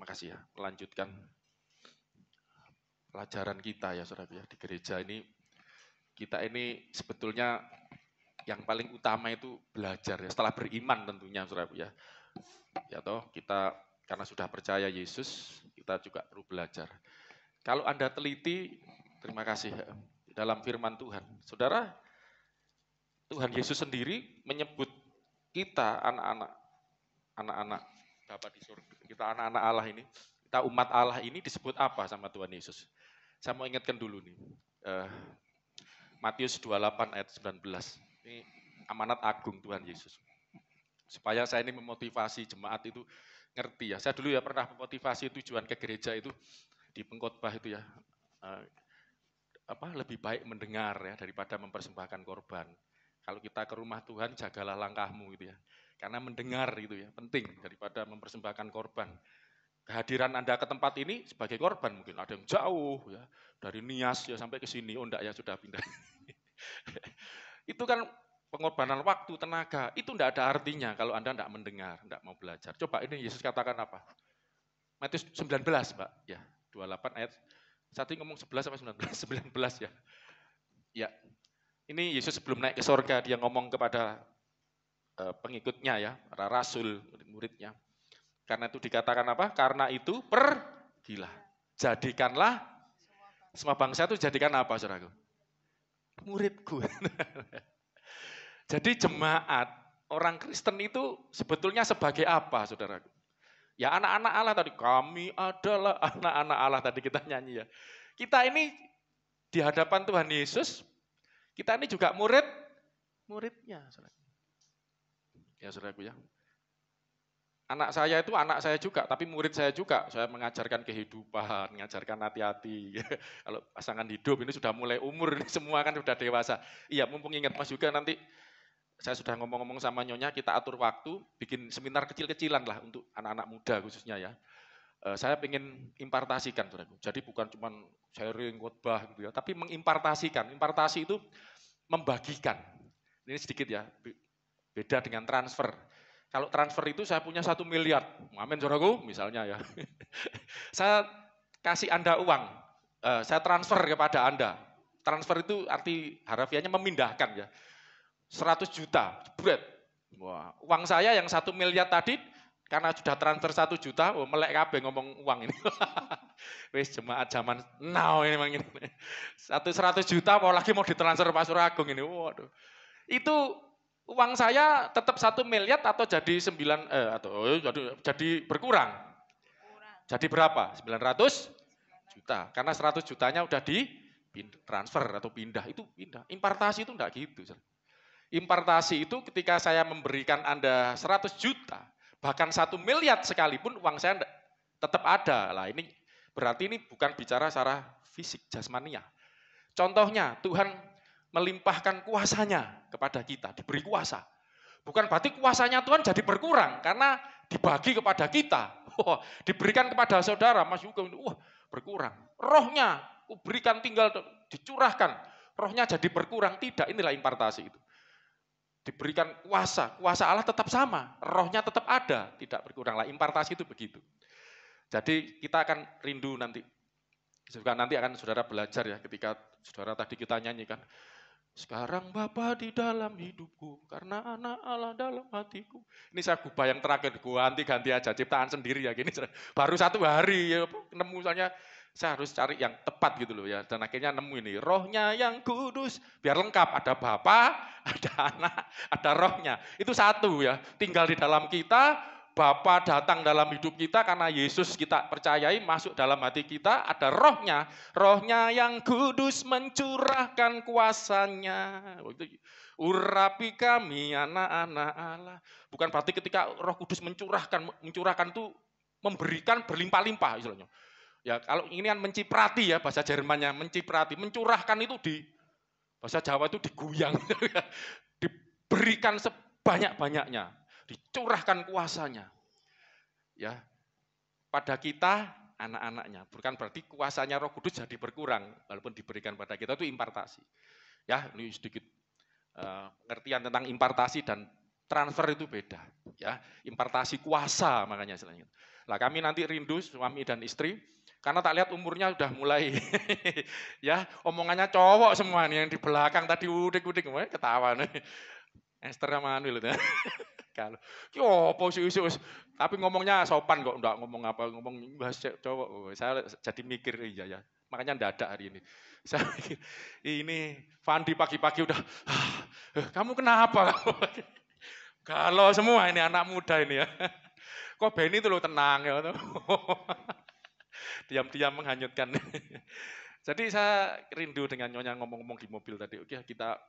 Terima kasih ya, melanjutkan pelajaran kita ya saudara ya di gereja ini. Kita ini sebetulnya yang paling utama itu belajar ya, setelah beriman tentunya saudara ya. Ya toh kita karena sudah percaya Yesus, kita juga perlu belajar. Kalau Anda teliti, terima kasih ya, dalam firman Tuhan. Saudara, Tuhan Yesus sendiri menyebut kita anak-anak Bapa di surga. Kita anak-anak Allah ini, kita umat Allah ini disebut apa sama Tuhan Yesus? Saya mau ingatkan dulu nih. Matius 28 ayat 19. Ini amanat agung Tuhan Yesus. Supaya saya ini memotivasi jemaat itu ngerti ya. Saya dulu ya pernah memotivasi tujuan ke gereja itu di pengkhotbah itu ya. Lebih baik mendengar ya daripada mempersembahkan korban. Kalau kita ke rumah Tuhan, jagalah langkahmu gitu ya. Karena mendengar itu ya penting daripada mempersembahkan korban. Kehadiran Anda ke tempat ini sebagai korban mungkin ada yang jauh ya dari Nias ya sampai ke sini. Oh enggak ya sudah pindah. Itu kan pengorbanan waktu, tenaga. Itu enggak ada artinya kalau Anda enggak mendengar, enggak mau belajar. Coba ini Yesus katakan apa? Matius 19, Pak. Ya, 28 ayat. Satu ngomong 11 apa 19? 19 ya. Ya. Ini Yesus sebelum naik ke sorga, dia ngomong kepada pengikutnya ya, para rasul, murid-muridnya. Karena itu dikatakan apa? Karena itu pergilah. Jadikanlah semua bangsa itu jadikan apa, saudaraku? Muridku. Jadi jemaat, orang Kristen itu sebetulnya sebagai apa, saudaraku? Ya anak-anak Allah tadi, kami adalah anak-anak Allah tadi kita nyanyi ya. Kita ini di hadapan Tuhan Yesus, kita ini juga muridnya. Saudaraku. Ya saudaraku ya. Anak saya itu anak saya juga, tapi murid saya juga. Saya mengajarkan kehidupan, mengajarkan hati-hati. Kalau pasangan hidup ini sudah mulai umur, ini semua kan sudah dewasa. Iya, mumpung ingat Mas juga nanti saya sudah ngomong-ngomong sama Nyonya, kita atur waktu, bikin seminar kecil-kecilan lah untuk anak-anak muda khususnya ya. Saya ingin impartasikan, saudaraku. Jadi bukan cuma sharing khotbah gitu ya, tapi mengimpartasikan. Impartasi itu membagikan. Ini sedikit ya, beda dengan transfer. Kalau transfer itu saya punya 1 miliar, amin saudaraku, misalnya ya. Saya kasih Anda uang, saya transfer kepada Anda. Transfer itu arti harafiahnya memindahkan ya. 100 juta, jebret. Wah, uang saya yang 1 miliar tadi, karena sudah transfer 1 juta, melek kabeh ngomong uang ini. Wis jemaat zaman now ini memang ini. 100 juta, apalagi mau ditransfer Pak Suragung ini. Waduh. Itu uang saya tetap 1 miliar atau jadi 9 jadi berkurang. Jadi berapa? 900 juta. Karena 100 jutanya udah di transfer atau pindah. Itu pindah. Impartasi itu enggak gitu. Impartasi itu ketika saya memberikan Anda 100 juta, bahkan 1 miliar sekalipun uang saya tetap ada. Lah ini berarti ini bukan bicara secara fisik, jasmania. Contohnya Tuhan melimpahkan kuasanya kepada kita, diberi kuasa. Bukan berarti kuasanya Tuhan jadi berkurang, karena dibagi kepada kita. Diberikan kepada saudara, Mas Yuga, berkurang. Rohnya, berikan tinggal, dicurahkan. Rohnya jadi berkurang, tidak, inilah impartasi itu. Diberikan kuasa, kuasa Allah tetap sama, rohnya tetap ada, tidak berkurang. Lah impartasi itu begitu. Jadi kita akan rindu nanti. Nanti akan saudara belajar ya, ketika saudara tadi kita nyanyikan. Sekarang Bapa di dalam hidupku, karena anak Allah dalam hatiku. Ini saya gubah yang terakhir, ganti aja, ciptaan sendiri ya gini. Baru 1 hari ya, nemu misalnya saya harus cari yang tepat gitu loh ya. Dan akhirnya nemu ini, rohnya yang kudus, biar lengkap. Ada Bapa, ada anak, ada rohnya. Itu satu ya, tinggal di dalam kita, Bapa datang dalam hidup kita karena Yesus kita percayai masuk dalam hati kita, ada rohnya. Rohnya yang kudus mencurahkan kuasanya. Urapi kami anak-anak Allah. Bukan berarti ketika Roh Kudus mencurahkan itu memberikan berlimpah-limpah istilahnya. Ya kalau ini kan menciprati ya bahasa Jermannya, menciprati, mencurahkan itu di bahasa Jawa itu diguyang. Diberikan sebanyak-banyaknya. Dicurahkan kuasanya. Ya. Pada kita anak-anaknya. Bukan berarti kuasanya Roh Kudus jadi berkurang walaupun diberikan pada kita, itu impartasi. Ya, ini sedikit pengertian tentang impartasi dan transfer itu beda, ya. Impartasi kuasa makanya istilahnya. Lah kami nanti rindu suami dan istri, karena tak lihat umurnya udah mulai, ya omongannya cowok semua nih yang di belakang tadi udik-udik, ketawa nih. Esther sama Anu loh. Kalau, yo apa sih, tapi ngomongnya sopan kok, enggak ngomong apa, ngomong bahas cowok. Oh, saya jadi mikir, iya ya, makanya enggak ada hari ini. Saya mikir, ini Fandi pagi-pagi udah, kamu kenapa? Kalau semua ini anak muda ini ya. Kok Benny itu loh tenang ya. Diam-diam menghanyutkan. Jadi saya rindu dengan Nyonya ngomong-ngomong di mobil tadi. Oke, kita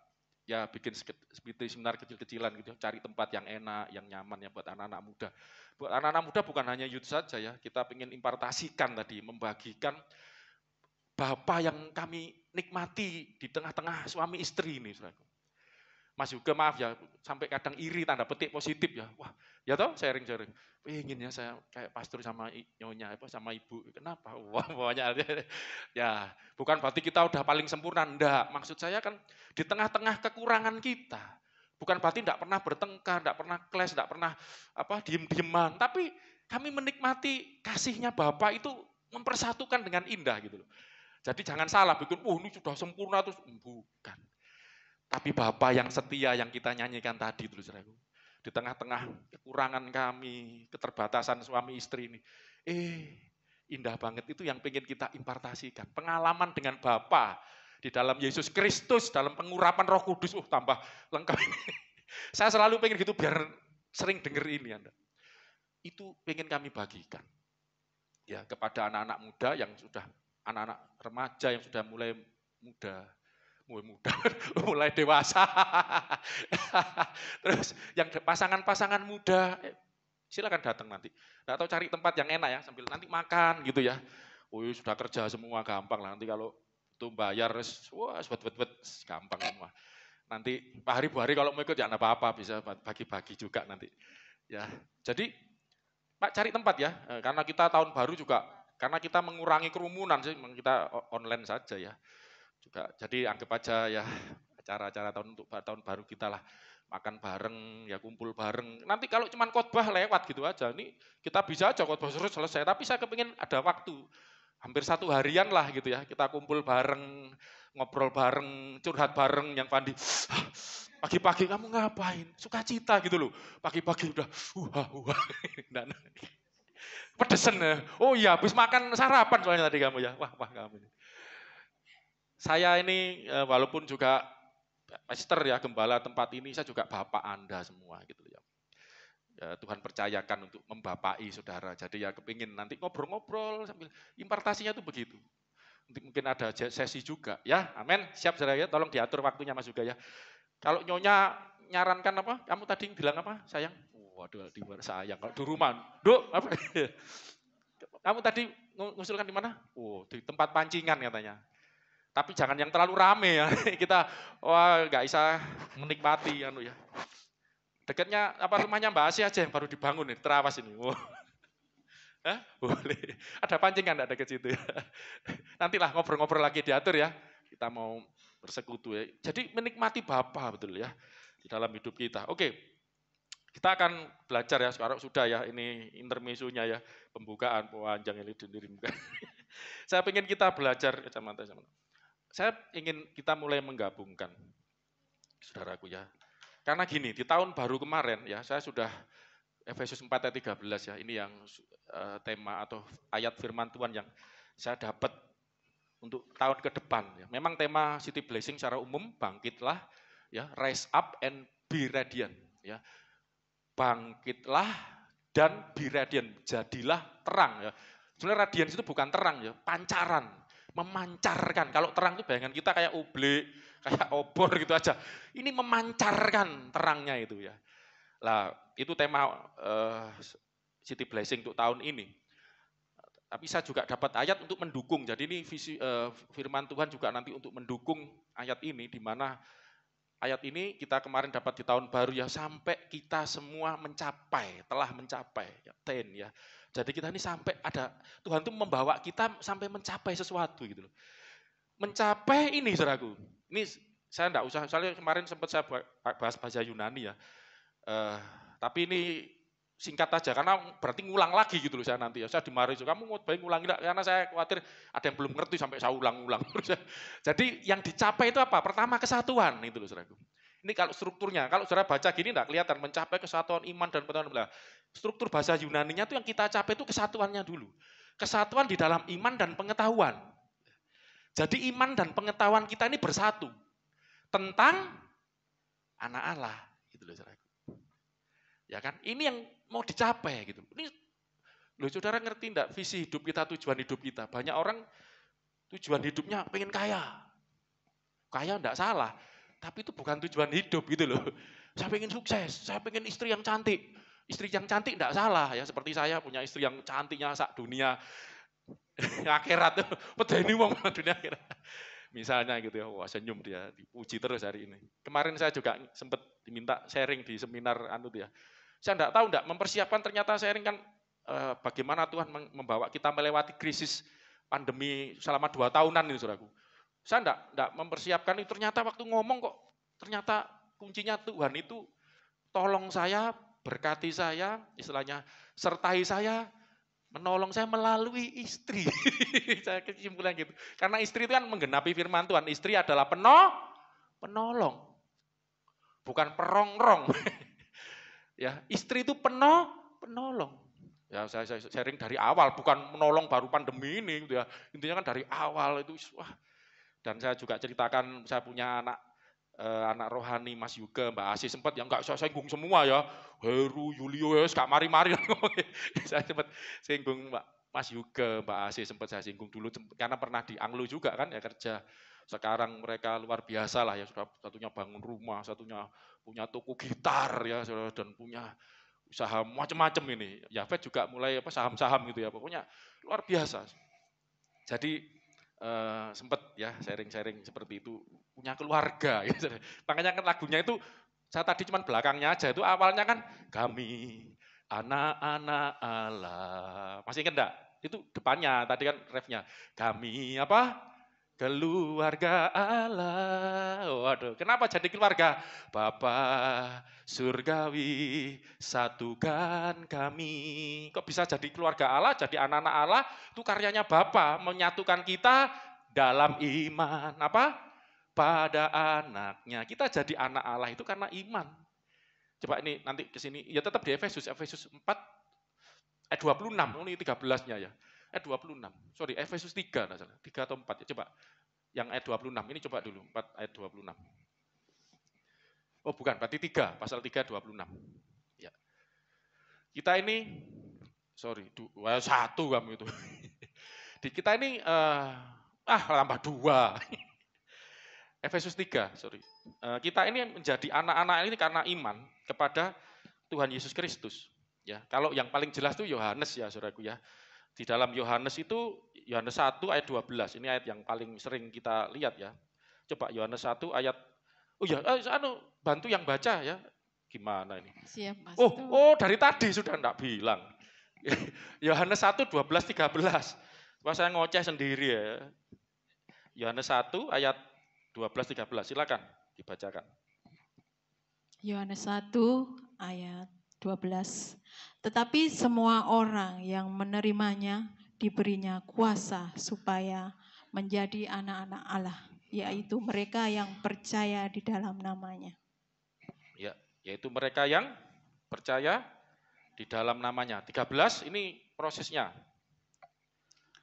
ya bikin seperti seminar kecil-kecilan gitu, cari tempat yang enak, yang nyaman ya buat anak-anak muda. Buat anak-anak muda bukan hanya youth saja ya, kita ingin impartasikan tadi, membagikan Bapa yang kami nikmati di tengah-tengah suami istri ini, saudaraku. Mas juga maaf ya, sampai kadang iri tanda petik positif ya. Wah, ya toh sharing-sharing. Pengen ya saya kayak pastor sama nyonya apa sama ibu. Kenapa? Wah, pokoknya ya, bukan berarti kita udah paling sempurna, enggak. Maksud saya kan di tengah-tengah kekurangan kita. Bukan berarti enggak pernah bertengkar, enggak pernah clash, enggak pernah apa diem-dieman, tapi kami menikmati kasihnya Bapa itu mempersatukan dengan indah gitu loh. Jadi jangan salah bikin, ini sudah sempurna terus bukan. Tapi Bapa yang setia yang kita nyanyikan tadi itu, saudaraku. Di tengah-tengah kekurangan kami, keterbatasan suami istri ini. Indah banget itu yang pengen kita impartasikan. Pengalaman dengan Bapa di dalam Yesus Kristus, dalam pengurapan Roh Kudus, tambah lengkap. Saya selalu pengen gitu biar sering denger ini Anda. Itu pengen kami bagikan. Ya, kepada anak-anak muda yang sudah, anak-anak remaja yang sudah mulai muda, mulai dewasa. Terus yang pasangan-pasangan muda, silakan datang nanti. Nggak tahu cari tempat yang enak ya, sambil nanti makan gitu ya. Sudah kerja semua gampang lah. Nanti kalau itu bayar, wah sebet-bet gampang semua. Nanti Pak Hari, Bu Hari kalau mau ikut ya apa-apa, bisa bagi-bagi juga nanti. Ya, jadi Pak cari tempat ya, karena kita tahun baru juga, karena kita mengurangi kerumunan sih, kita online saja ya. Juga jadi anggap aja ya acara-acara tahun baru kita lah, makan bareng ya, kumpul bareng. Nanti kalau cuman khotbah lewat gitu aja, ini kita bisa aja khotbah terus selesai, tapi saya kepingin ada waktu hampir 1 harian lah gitu ya, kita kumpul bareng, ngobrol bareng, curhat bareng. Yang Fandi, pagi-pagi kamu ngapain? Sukacita gitu loh, pagi-pagi udah pedesen ya. Oh iya, habis makan sarapan soalnya tadi kamu ya. Wah kamu ini. Saya ini walaupun juga pastor ya, gembala tempat ini, saya juga bapak Anda semua gitu ya. Tuhan percayakan untuk membapai saudara. Jadi ya kepingin nanti ngobrol-ngobrol sambil impartasinya tuh begitu. Mungkin ada sesi juga ya. Amin. Siap saudara ya, tolong diatur waktunya Mas juga ya. Kalau Nyonya nyarankan apa? Kamu tadi bilang apa? Sayang. Waduh, di luar sayang. Kalau di rumah, Duk, apa? Kamu tadi ngusulkan di mana? Di tempat pancingan katanya. Tapi jangan yang terlalu rame ya. Kita nggak bisa menikmati anu ya. Dekatnya apa rumahnya Mbak Asia aja yang baru dibangun nih, terawas ini. Hah? Boleh. Ada pancingan enggak dekat situ ya. Nantilah ngobrol-ngobrol lagi diatur ya. Kita mau bersekutu ya. Jadi menikmati Bapa betul ya di dalam hidup kita. Oke. Kita akan belajar ya, sekarang sudah ya, ini intermezzonya ya, pembukaan panjang ini sendiri. Saya ingin kita belajar kacamata. Saya ingin kita mulai menggabungkan, saudaraku ya. Karena gini, di tahun baru kemarin ya, saya sudah Efesus 4 ayat 13 ya, ini yang tema atau ayat firman Tuhan yang saya dapat untuk tahun ke depan. Ya. Memang tema City Blessing secara umum, bangkitlah, ya, rise up and be radiant. Ya. Bangkitlah dan be radiant, jadilah terang. Ya. Sebenarnya radiance itu bukan terang ya, pancaran. Memancarkan. Kalau terang itu bayangan kita kayak oblek, kayak obor gitu aja. Ini memancarkan terangnya itu ya. Lah, itu tema City Blessing untuk tahun ini. Tapi saya juga dapat ayat untuk mendukung. Jadi ini visi firman Tuhan juga nanti untuk mendukung ayat ini, di mana ayat ini kita kemarin dapat di tahun baru ya, sampai kita semua mencapai, telah mencapai ya, 10 ya. Jadi kita ini sampai ada, Tuhan itu membawa kita sampai mencapai sesuatu gitu loh. Mencapai ini saudaraku. Ini saya enggak usah, soalnya kemarin sempat saya bahas bahasa Yunani ya. Tapi ini singkat aja, karena berarti ngulang lagi gitu loh saya nanti ya. Saya dimarahi, kamu mau baik ngulangi enggak? Karena saya khawatir ada yang belum ngerti sampai saya ulang-ulang. Jadi yang dicapai itu apa? Pertama kesatuan itu loh saudaraku. Ini kalau strukturnya, kalau saudara baca gini enggak kelihatan mencapai kesatuan iman dan pengetahuan. Struktur bahasa Yunaninya itu yang kita capai itu kesatuannya dulu. Kesatuan di dalam iman dan pengetahuan. Jadi iman dan pengetahuan kita ini bersatu tentang anak Allah, gitu loh saudaraku. Ya kan? Ini yang mau dicapai gitu. Ini loh saudara ngerti enggak visi hidup kita, tujuan hidup kita? Banyak orang tujuan hidupnya pengen kaya. Kaya enggak salah, tapi itu bukan tujuan hidup gitu loh. Saya pengen sukses, saya pengen istri yang cantik. Istri yang cantik enggak salah ya, seperti saya punya istri yang cantiknya sak dunia akhirat tuh. Medeni wong dunia akhirat. Misalnya gitu ya, wah senyum dia, dipuji terus hari ini. Kemarin saya juga sempat diminta sharing di seminar anu ya. Saya enggak tahu enggak mempersiapkan, ternyata sharing kan bagaimana Tuhan membawa kita melewati krisis pandemi selama 2 tahunan ini saudaraku. Saya enggak mempersiapkan itu, ternyata waktu ngomong kok ternyata kuncinya Tuhan itu tolong saya, berkati saya, istilahnya sertai saya, menolong saya melalui istri. Saya kesimpulan gitu. Karena istri itu kan menggenapi firman Tuhan. Istri adalah penolong. Bukan perongrong. Ya, istri itu penolong. Ya, saya sharing dari awal, bukan menolong baru pandemi ini gitu ya. Intinya kan dari awal itu wah. Dan saya juga ceritakan saya punya anak rohani Mas Yuga, Mbak Asi sempat yang enggak saya singgung semua ya. Heru, Yulio, ya gak mari-mari. Saya sempat singgung Mas Yuga, Mbak Asi sempat saya singgung dulu karena pernah di Anglo juga kan ya kerja. Sekarang mereka luar biasa lah ya, sudah satunya bangun rumah, satunya punya toko gitar ya, dan punya usaha macam-macam ini. Yafet juga mulai saham-saham gitu ya, pokoknya luar biasa. Jadi sempat ya sharing-sharing seperti itu, punya keluarga. Ya. Makanya kan lagunya itu, saya tadi cuma belakangnya aja, itu awalnya kan kami anak-anak Allah. Masih ingat enggak? Itu depannya, tadi kan refnya. Kami apa? Keluarga Allah. Waduh, kenapa jadi keluarga? Bapa surgawi, satukan kami. Kok bisa jadi keluarga Allah, jadi anak-anak Allah? Itu karyanya Bapa, menyatukan kita dalam iman. Apa? Pada anaknya. Kita jadi anak Allah itu karena iman. Coba ini nanti ke sini, ya tetap di Efesus 4 ayat 26, ini 13-nya ya. Ayat 26, sorry Efesus 3, 3 atau 4 ya, coba. Yang ayat 26, ini coba dulu, 4 ayat 26. Oh bukan, berarti 3, pasal 3, 26. Ya. Kita ini, sorry, 1 kamu itu. Di kita ini, tambah 2. Efesus 3, sorry. Kita ini menjadi anak-anak ini karena iman kepada Tuhan Yesus Kristus. Ya, kalau yang paling jelas itu Yohanes ya, saudaraku ya. Di dalam Yohanes itu, Yohanes 1 ayat 12, ini ayat yang paling sering kita lihat ya. Coba Yohanes 1 ayat, oh ya, bantu yang baca ya. Gimana ini? Siap, Mas. Oh dari tadi sudah enggak bilang. Yohanes 1, 12, 13. Wah, saya ngoceh sendiri ya. Yohanes 1 ayat 12, 13, silakan dibacakan. Yohanes 1 ayat 12. Tetapi semua orang yang menerimanya diberinya kuasa supaya menjadi anak-anak Allah, yaitu mereka yang percaya di dalam namanya. Ya, yaitu mereka yang percaya di dalam namanya. 13 ini prosesnya.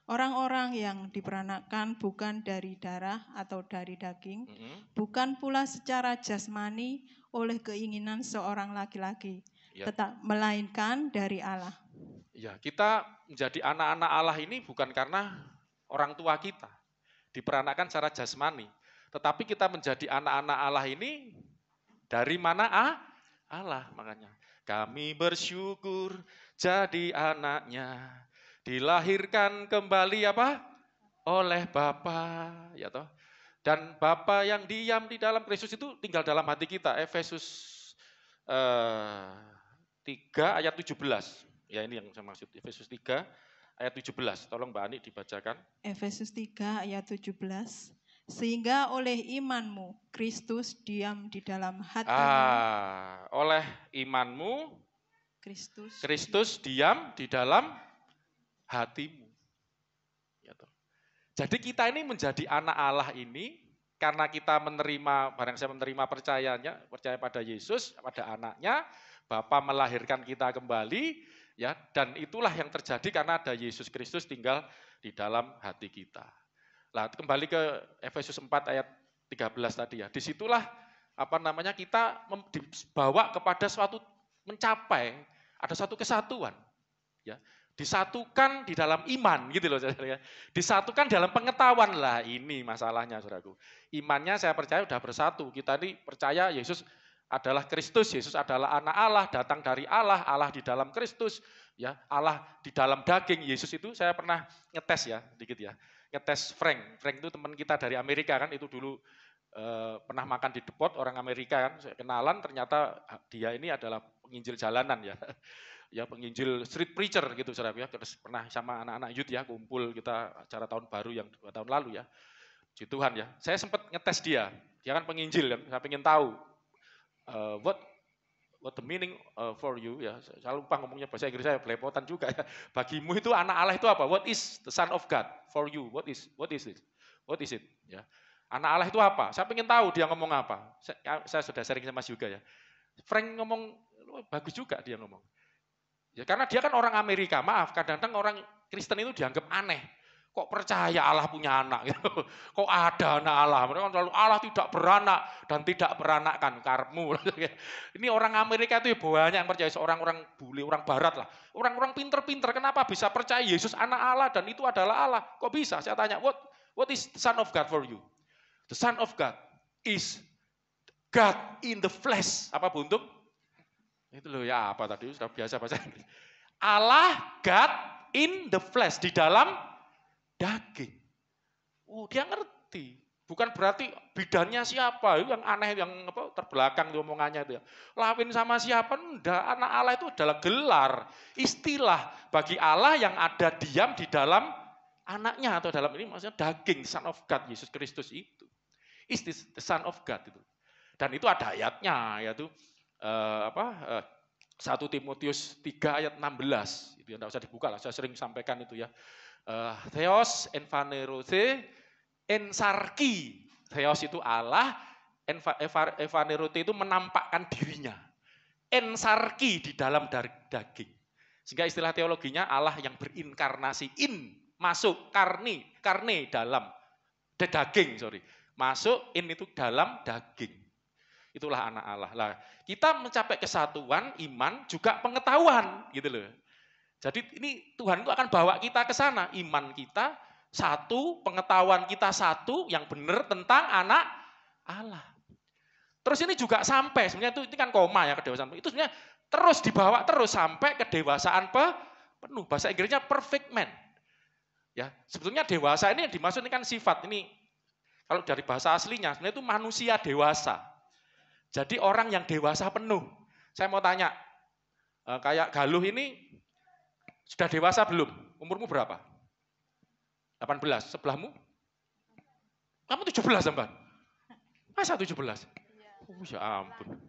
Orang-orang yang diperanakkan bukan dari darah atau dari daging, bukan pula secara jasmani oleh keinginan seorang laki-laki, tetap melainkan dari Allah. Ya, kita menjadi anak-anak Allah ini bukan karena orang tua kita diperanakkan secara jasmani, tetapi kita menjadi anak-anak Allah ini dari mana Allah, makanya kami bersyukur jadi anaknya, dilahirkan kembali apa? Oleh Bapa, ya toh. Dan Bapa yang diam di dalam Kristus itu tinggal dalam hati kita. Efesus 3 ayat 17. Ya ini yang saya maksud. Efesus 3 ayat 17. Tolong Mbak Ani dibacakan. Efesus 3 ayat 17. Sehingga oleh imanmu Kristus diam di dalam hatimu. Oleh imanmu Kristus diam di dalam hatimu. Jadi kita ini menjadi anak Allah ini karena kita menerima, barang saya menerima percaya pada Yesus, pada anaknya, Bapa melahirkan kita kembali, ya, dan itulah yang terjadi karena ada Yesus Kristus tinggal di dalam hati kita. Nah, kembali ke Efesus 4 ayat 13 tadi ya. Disitulah kita dibawa kepada suatu mencapai, ada suatu kesatuan, ya. Disatukan di dalam iman gitu loh saudara. Disatukan dalam pengetahuan lah, ini masalahnya saudaraku. Imannya saya percaya sudah bersatu. Kita ini percaya Yesus adalah Kristus, Yesus adalah anak Allah, datang dari Allah, Allah di dalam Kristus, ya, Allah di dalam daging. Yesus itu saya pernah ngetes ya, dikit ya. Ngetes Frank. Frank itu teman kita dari Amerika kan, itu dulu pernah makan di Depot, orang Amerika kan, saya kenalan, ternyata dia ini adalah penginjil jalanan ya. Ya, penginjil street preacher gitu saudara ya. Terus pernah sama anak-anak youth ya, kumpul kita acara tahun baru yang 2 tahun lalu ya. Puji Tuhan ya. Saya sempat ngetes dia. Dia kan penginjil kan, saya pengen tahu what the meaning for you ya. Saya lupa ngomongnya bahasa Inggris, saya belepotan juga ya. Bagimu itu anak Allah itu apa? What is the Son of God for you? What is it? What is it? Ya. Anak Allah itu apa? Saya pengen tahu dia ngomong apa. Saya sudah sharing sama Mas juga ya. Frank ngomong bagus juga dia ngomong. Ya, karena dia kan orang Amerika, maaf, kadang-kadang orang Kristen itu dianggap aneh. Kok percaya Allah punya anak gitu? Kok ada anak Allah? Mereka kan selalu Allah tidak beranak dan tidak beranakkan, karmu. Ini orang Amerika itu banyak yang percaya, orang-orang bule, orang barat lah. Orang-orang pinter-pinter, kenapa bisa percaya Yesus anak Allah dan itu adalah Allah? Kok bisa? Saya tanya, what is the Son of God for you? The Son of God is God in the flesh. Apa buntung? Itu loh ya apa tadi, sudah biasa bahasa Inggris. Allah God in the flesh, di dalam daging. Oh, dia ngerti. Bukan berarti bidannya siapa, yang aneh, yang terbelakang omongannya itu ya. Lawin sama siapa, enggak. Anak Allah itu adalah gelar, istilah bagi Allah yang ada diam di dalam anaknya, atau dalam ini maksudnya daging, Son of God, Yesus Kristus itu. Is this the Son of God itu. Dan itu ada ayatnya, yaitu 1 Timotius 3 ayat 16. Itu tidak usah dibuka lah, saya sering sampaikan itu ya. Theos enphanerothe ensarki. Theos itu Allah, enphanerothe itu menampakkan dirinya. Ensarki di dalam daging. Sehingga istilah teologinya Allah yang berinkarnasi, masuk, karne dalam, daging, masuk, itu dalam daging. Itulah anak Allah. Lah, kita mencapai kesatuan iman juga pengetahuan gitu loh. Jadi ini Tuhan itu akan bawa kita ke sana. Iman kita satu, pengetahuan kita satu yang benar tentang anak Allah. Terus ini juga sampai, sebenarnya itu kan koma ya, kedewasaan. Itu sebenarnya terus dibawa terus sampai kedewasaan penuh. Bahasa Inggrisnya perfect man. Ya, sebetulnya dewasa ini yang dimaksud ini kan sifat. Ini kalau dari bahasa aslinya sebenarnya itu manusia dewasa. Jadi orang yang dewasa penuh. Saya mau tanya, kayak Galuh ini sudah dewasa belum? Umurmu berapa? 18. Sebelahmu? Kamu 17 Mbak? Masa 17? Oh ya ampun.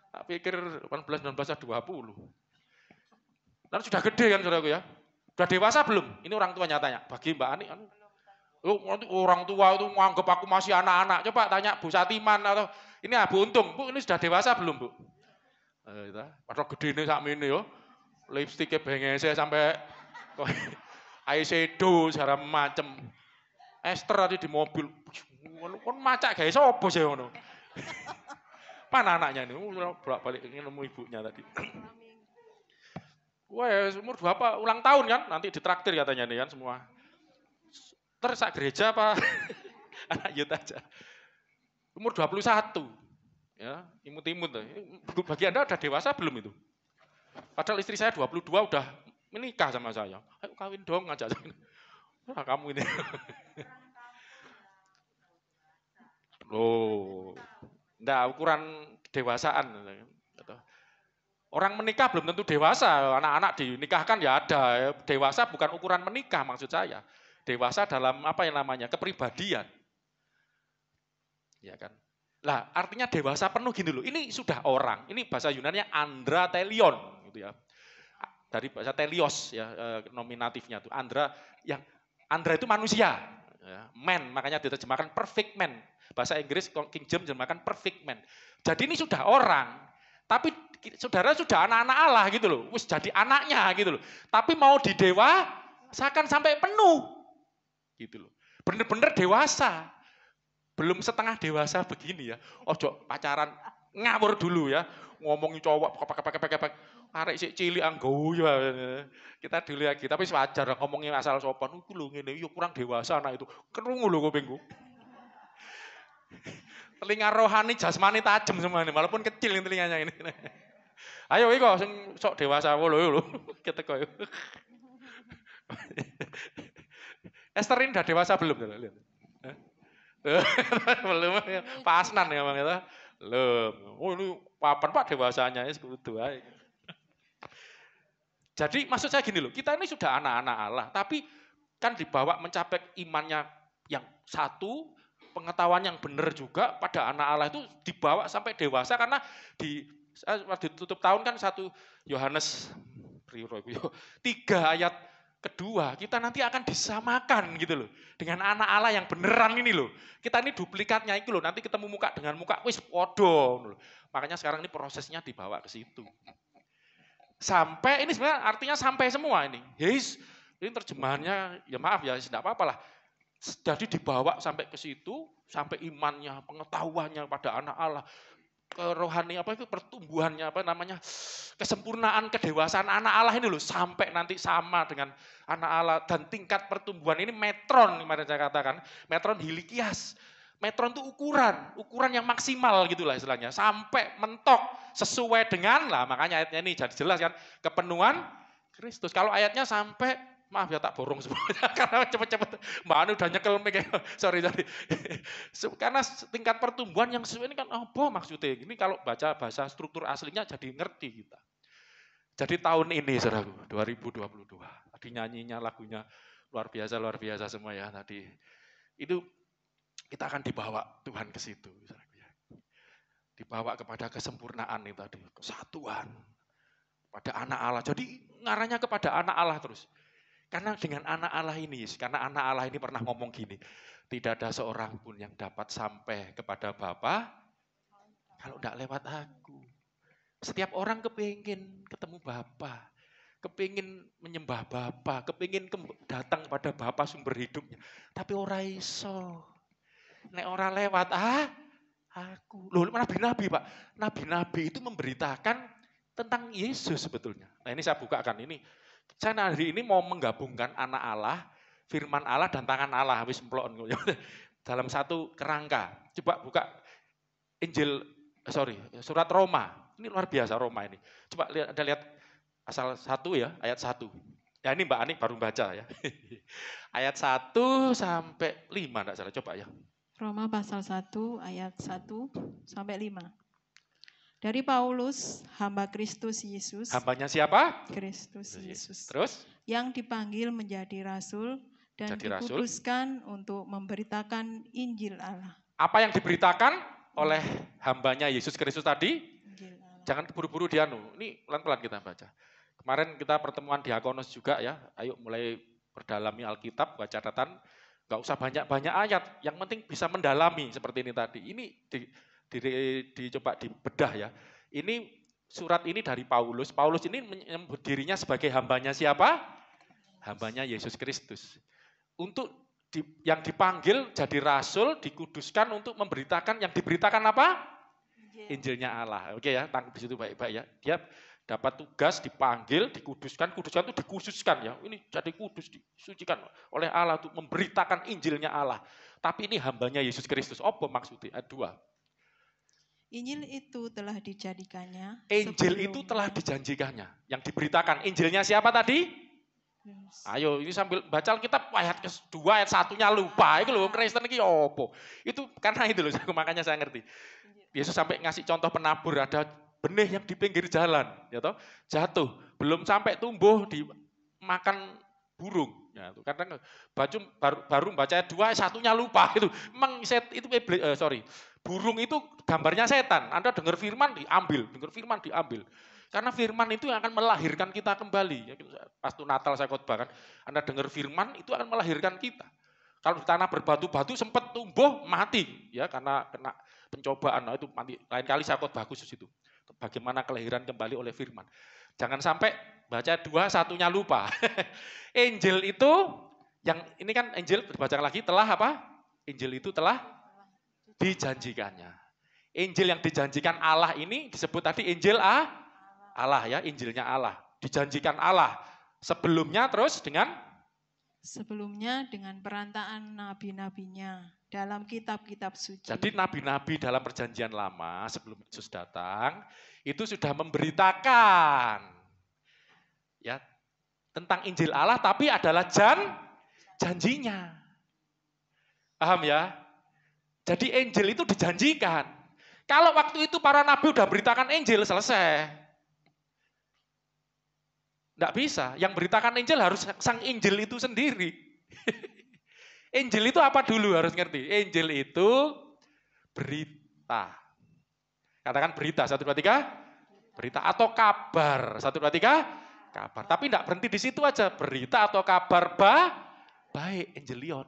Tak pikir 18, 19, 20. Lalu sudah gede kan saudaraku ya? Sudah dewasa belum? Ini orang tuanya tanya. Bagi Mbak Ani, orang tua itu menganggap aku masih anak-anak. Coba tanya Bu Satiman atau ini Bu Untung, Bu ini sudah dewasa belum Bu? Padahal gede ini sak ini yo. Lipstiknya bengese sampai eyeshadow segala macem. Esther tadi di mobil. Kon macak guys, apa sih ngono? Mana anaknya ini? Balik nemu ibunya tadi. Wah, umur berapa? Ulang tahun kan? Nanti ditraktir katanya nih kan semua. Terus sak gereja apa? Anak youth aja. Umur 21. Ya, imut-imut. Bagi Anda udah dewasa belum itu? Padahal istri saya 22 udah menikah sama saya. Ayo kawin dong, ngajak saya. Wah, kamu ini. Oh. Enggak, ukuran kedewasaan. Orang menikah belum tentu dewasa. Anak-anak dinikahkan ya ada. Dewasa bukan ukuran menikah maksud saya. Dewasa dalam apa yang namanya? Kepribadian. Ya kan? Lah, artinya dewasa penuh gini loh. Ini sudah orang. Ini bahasa Yunani-nya andratelion gitu ya. dari bahasa telios ya, nominatifnya tuh. Andra itu manusia, ya, man, makanya diterjemahkan perfect man. Bahasa Inggris King James terjemahkan perfect man. Jadi ini sudah orang, tapi saudara sudah anak-anak Allah gitu loh, wis jadi anaknya gitu loh. Tapi mau didewasakan sampai penuh, gitu loh. Bener-bener dewasa, belum setengah dewasa begini ya. Ojo pacaran ngawur dulu ya, ngomongin cowok pakai arek sik cilik anggo ya. Kita dulu lagi, tapi wajar ngomongin asal sopan. Iku lho ngene, yo kurang dewasa anak itu. Krungu lho kupingku. Telinga rohani jasmani tajam semuanya, walaupun kecil telinganya ini. Ayo iko sing sok dewasa lho. Kita koyo. Esterin udah dewasa belum? Lihat. Belum, Pak Asnan ya Bang itu. Belum. Oh ini papan Pak dewasanya ya sekutu aja. Jadi maksud saya gini loh, kita ini sudah anak-anak Allah, tapi kan dibawa mencapai imannya yang satu, pengetahuan yang benar juga pada anak Allah itu dibawa sampai dewasa karena di tutup tahun kan 1 Yohanes 3 ayat kedua, kita nanti akan disamakan gitu loh dengan anak Allah yang beneran ini loh. Kita ini duplikatnya itu loh, nanti ketemu muka dengan muka, wis podo. Makanya sekarang ini prosesnya dibawa ke situ. Sampai ini sebenarnya artinya sampai semua ini. Yes, ini terjemahannya ya maaf ya, tidak apa-apa lah. Jadi dibawa sampai ke situ, sampai imannya, pengetahuannya pada anak Allah, kerohani apa itu pertumbuhannya apa namanya, kesempurnaan kedewasaan anak Allah ini loh, sampai nanti sama dengan anak Allah dan tingkat pertumbuhan ini metron kemarin saya katakan, metron hilikias. Metron itu ukuran yang maksimal gitulah istilahnya, sampai mentok sesuai dengan lah, makanya ayatnya ini jadi jelas kan, kepenuhan Kristus. Kalau ayatnya sampai, maaf ya tak borong semuanya karena cepet-cepet Mbak Anu udah nyekel sorry. Karena tingkat pertumbuhan yang sesuai ini kan apa maksudnya? Ini kalau baca bahasa struktur aslinya jadi ngerti kita. Jadi tahun ini saudaraku 2022, tadi nyanyinya lagunya luar biasa semua ya tadi. Itu kita akan dibawa Tuhan ke situ. Dibawa kepada kesempurnaan itu tadi, kesatuan pada anak Allah. Jadi ngarahnya kepada anak Allah terus. Karena dengan anak Allah ini, karena anak Allah ini pernah ngomong gini, tidak ada seorang pun yang dapat sampai kepada Bapa kalau tidak lewat aku. Setiap orang kepingin ketemu Bapa, kepingin menyembah Bapa, kepingin datang kepada Bapa sumber hidupnya. Tapi ora iso. Nek ora lewat aku. Loh, nabi-nabi Pak. Nabi-nabi itu memberitakan tentang Yesus sebetulnya. Nah ini saya bukakan ini. Saya hari ini mau menggabungkan anak Allah, firman Allah dan tangan Allah. Habis emplon. Dalam satu kerangka. Coba buka surat Roma. Ini luar biasa Roma ini. Coba Anda lihat asal 1 ya, ayat 1. Ya ini Mbak Ani baru baca ya. Ayat 1 sampai 5 enggak salah, coba ya. Roma pasal 1 ayat 1 sampai 5. Dari Paulus, hamba Kristus Yesus. Hambanya siapa? Kristus Yesus. Terus? Yang dipanggil menjadi rasul dan dikuduskan untuk memberitakan Injil Allah. Apa yang diberitakan oleh hambanya Yesus Kristus tadi? Jangan buru-buru dianu. Ini pelan-pelan kita baca. Kemarin kita pertemuan diakonos juga ya. Ayo mulai berdalami Alkitab, baca catatan. Gak usah banyak-banyak ayat, yang penting bisa mendalami seperti ini tadi. Ini dicoba dibedah ya. Ini surat ini dari Paulus. Paulus ini menyebut dirinya sebagai hambanya siapa? Hambanya Yesus Kristus. Untuk yang dipanggil jadi rasul, dikuduskan untuk memberitakan, yang diberitakan apa? Injilnya Allah. Oke ya, tangkap di situ baik-baik ya. Dia dapat tugas, dipanggil, dikuduskan itu dikhususkan ya. Ini jadi kudus, disucikan oleh Allah untuk memberitakan Injilnya Allah. Tapi ini hambanya Yesus Kristus. Apa maksudnya? 2. Injil itu telah dijadikannya. Injil itu telah dijanjikannya. Yang diberitakan. Injilnya siapa tadi? Ayo, ini sambil baca Alkitab ayat ke-2, ayat 1-nya lupa. Itu loh, Kristen ini apa? Itu karena itu loh, makanya saya ngerti. Yesus sampai ngasih contoh penabur, ada benih yang di pinggir jalan, ya toh, jatuh, belum sampai tumbuh dimakan burung. Ya, karena baru baca 2, 1-nya lupa itu. Memang burung itu gambarnya setan. Anda dengar firman diambil, Karena firman itu yang akan melahirkan kita kembali. Pas itu Natal saya khotbahkan, Anda dengar firman itu akan melahirkan kita. Kalau di tanah berbatu-batu sempat tumbuh mati ya karena kena pencobaan. Nah, itu nanti lain kali saya khotbah khusus itu. Bagaimana kelahiran kembali oleh firman. Jangan sampai baca 2 satunya lupa. Injil itu yang ini kan Injil dibaca lagi telah apa? Injil itu telah dijanjikannya. Injil yang dijanjikan Allah ini disebut tadi Injil Allah ya, Injilnya Allah. Dijanjikan Allah. Sebelumnya dengan perantaraan nabi-nabinya dalam kitab-kitab suci. Jadi nabi-nabi dalam perjanjian lama sebelum Yesus datang itu sudah memberitakan ya tentang Injil Allah tapi adalah janjinya. Paham ya? Jadi Injil itu dijanjikan. Kalau waktu itu para nabi udah beritakan Injil selesai. Enggak bisa. Yang beritakan Injil harus sang Injil itu sendiri. Injil itu apa dulu harus ngerti? Injil itu berita. Katakan berita, 1, 2, 3. Berita atau kabar, 1, 2, 3. Kabar. Tapi tidak berhenti di situ aja. Berita atau kabar baik, Evangelion.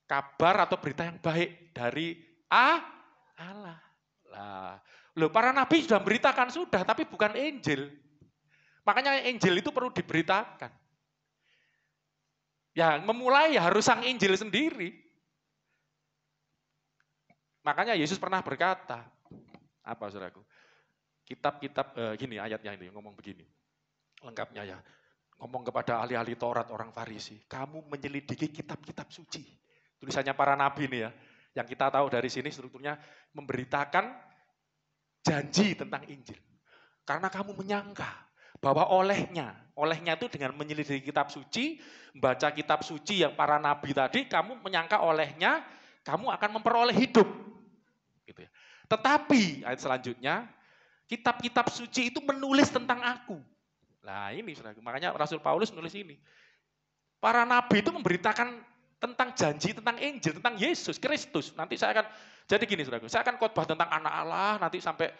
Kabar atau berita yang baik dari Allah. Nah, loh, para nabi sudah memberitakan sudah, tapi bukan Injil. Makanya Injil itu perlu diberitakan. Ya, memulai ya harus sang Injil sendiri. Makanya Yesus pernah berkata, apa saudaraku? Kitab-kitab, gini ayatnya ini, ngomong begini. Lengkapnya ya. Ngomong kepada ahli-ahli Taurat, orang Farisi. Kamu menyelidiki kitab-kitab suci. Tulisannya para nabi nih ya. Yang kita tahu dari sini strukturnya memberitakan janji tentang Injil. Karena kamu menyangka bahwa olehnya itu dengan menyelidiki kitab suci, membaca kitab suci yang para nabi tadi, kamu menyangka olehnya, kamu akan memperoleh hidup. Gitu ya. Tetapi, ayat selanjutnya, kitab-kitab suci itu menulis tentang aku. Nah ini, makanya Rasul Paulus menulis ini. Para nabi itu memberitakan tentang janji, tentang Injil, tentang Yesus Kristus. Nanti saya akan, jadi gini saudara, saya akan khotbah tentang anak Allah, nanti sampai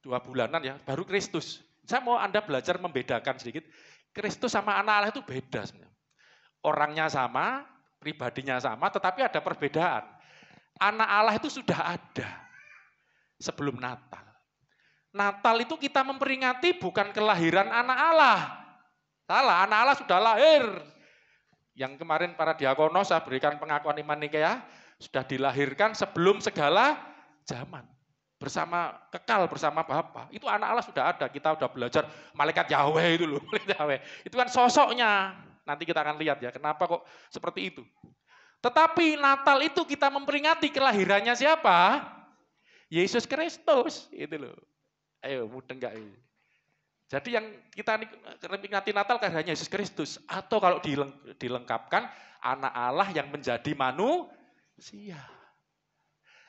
2 bulanan ya, baru Kristus. Saya mau Anda belajar membedakan sedikit, Kristus sama anak Allah itu beda sebenarnya. Orangnya sama, pribadinya sama, tetapi ada perbedaan. Anak Allah itu sudah ada sebelum Natal. Natal itu kita memperingati bukan kelahiran anak Allah. Salah, anak Allah sudah lahir. Yang kemarin para diakonos saya berikan pengakuan iman Nikea, sudah dilahirkan sebelum segala zaman. Kekal bersama Bapa. Itu anak Allah sudah ada. Kita sudah belajar malaikat Yahweh itu loh. Itu kan sosoknya. Nanti kita akan lihat ya, kenapa kok seperti itu. Tetapi Natal itu kita memperingati kelahirannya siapa? Yesus Kristus. Itu loh. Ayo, mudeng enggak ini? Jadi yang kita peringati Natal kelahirannya Yesus Kristus. Atau kalau dilengkapkan, anak Allah yang menjadi manusia.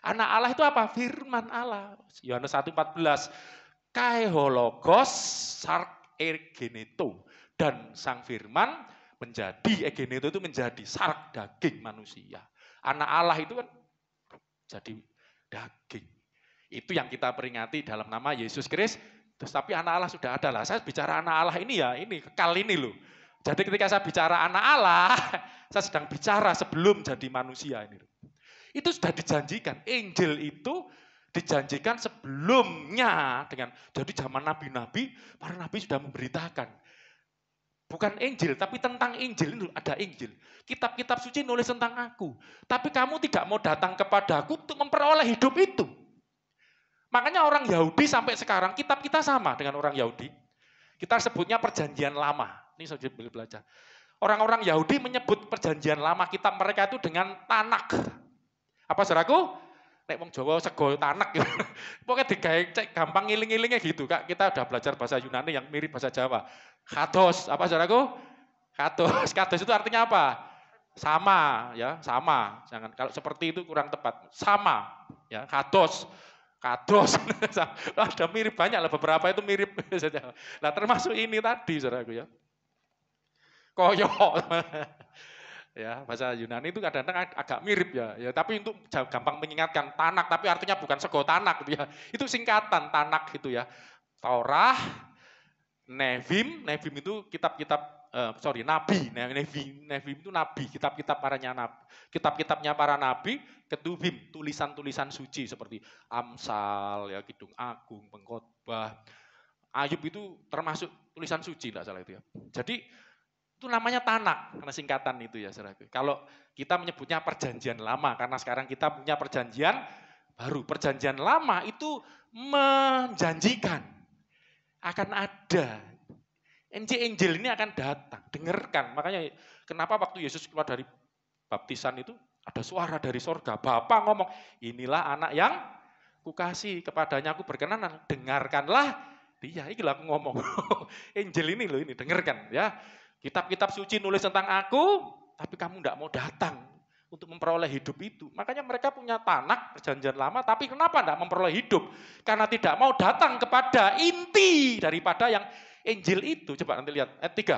Anak Allah itu apa? Firman Allah. Yohanes 1:14. Kai hologos sark egeneto. Dan sang firman menjadi, egeneto itu menjadi sark daging manusia. Anak Allah itu kan jadi daging. Itu yang kita peringati dalam nama Yesus Kristus. Tapi anak Allah sudah ada lah. Saya bicara anak Allah ini ya, ini kekal ini loh. Jadi ketika saya bicara anak Allah, saya sedang bicara sebelum jadi manusia ini. Itu sudah dijanjikan. Injil itu dijanjikan sebelumnya dengan jadi zaman nabi-nabi, para nabi sudah memberitakan. Bukan Injil, tapi tentang Injil itu ada Injil. Kitab-kitab suci nulis tentang aku. Tapi kamu tidak mau datang kepadaku untuk memperoleh hidup itu. Makanya orang Yahudi sampai sekarang, kitab kita sama dengan orang Yahudi. Kita sebutnya perjanjian lama. Ini saya boleh belajar. Orang-orang Yahudi menyebut perjanjian lama kitab mereka itu dengan Tanak. Apa saudaraku? Nek wong Jawa sego Tanak. Pokoknya digawe cek gampang ngiling-ngilingnya gitu. Kak, kita udah belajar bahasa Yunani yang mirip bahasa Jawa. Kados, apa saudaraku? Kados. Kados itu artinya apa? Sama, ya, sama. Jangan kalau seperti itu kurang tepat. Sama, ya, kados. Kados, ada mirip banyak lah, beberapa itu mirip saja. Nah termasuk ini tadi, saudaraku ya. Koyok, ya bahasa Yunani itu kadang-kadang agak mirip ya. Tapi untuk gampang mengingatkan Tanak, tapi artinya bukan sego Tanak gitu ya. Itu singkatan Tanak gitu ya. Taurah, Nevim itu kitab-kitab Nevim itu nabi, kitab-kitabnya para nabi, Ketubim, tulisan-tulisan suci seperti Amsal, ya, Kidung Agung, Pengkhotbah, Ayub itu termasuk tulisan suci, tidak salah itu ya. Jadi itu namanya Tanak, karena singkatan itu ya, saudaraku. Kalau kita menyebutnya perjanjian lama, karena sekarang kita punya perjanjian baru. Perjanjian lama itu menjanjikan akan ada Injil ini akan datang, dengarkan. Makanya kenapa waktu Yesus keluar dari baptisan itu ada suara dari sorga. Bapa ngomong, inilah anak yang kukasih, kepadanya aku berkenan, dengarkanlah dia. Inilah aku ngomong. Injil ini loh, ini dengarkan ya. Kitab-kitab suci nulis tentang aku, tapi kamu tidak mau datang untuk memperoleh hidup itu. Makanya mereka punya Tanak, perjanjian lama, tapi kenapa tidak memperoleh hidup? Karena tidak mau datang kepada inti daripada yang Injil itu. Coba nanti lihat ayat 3.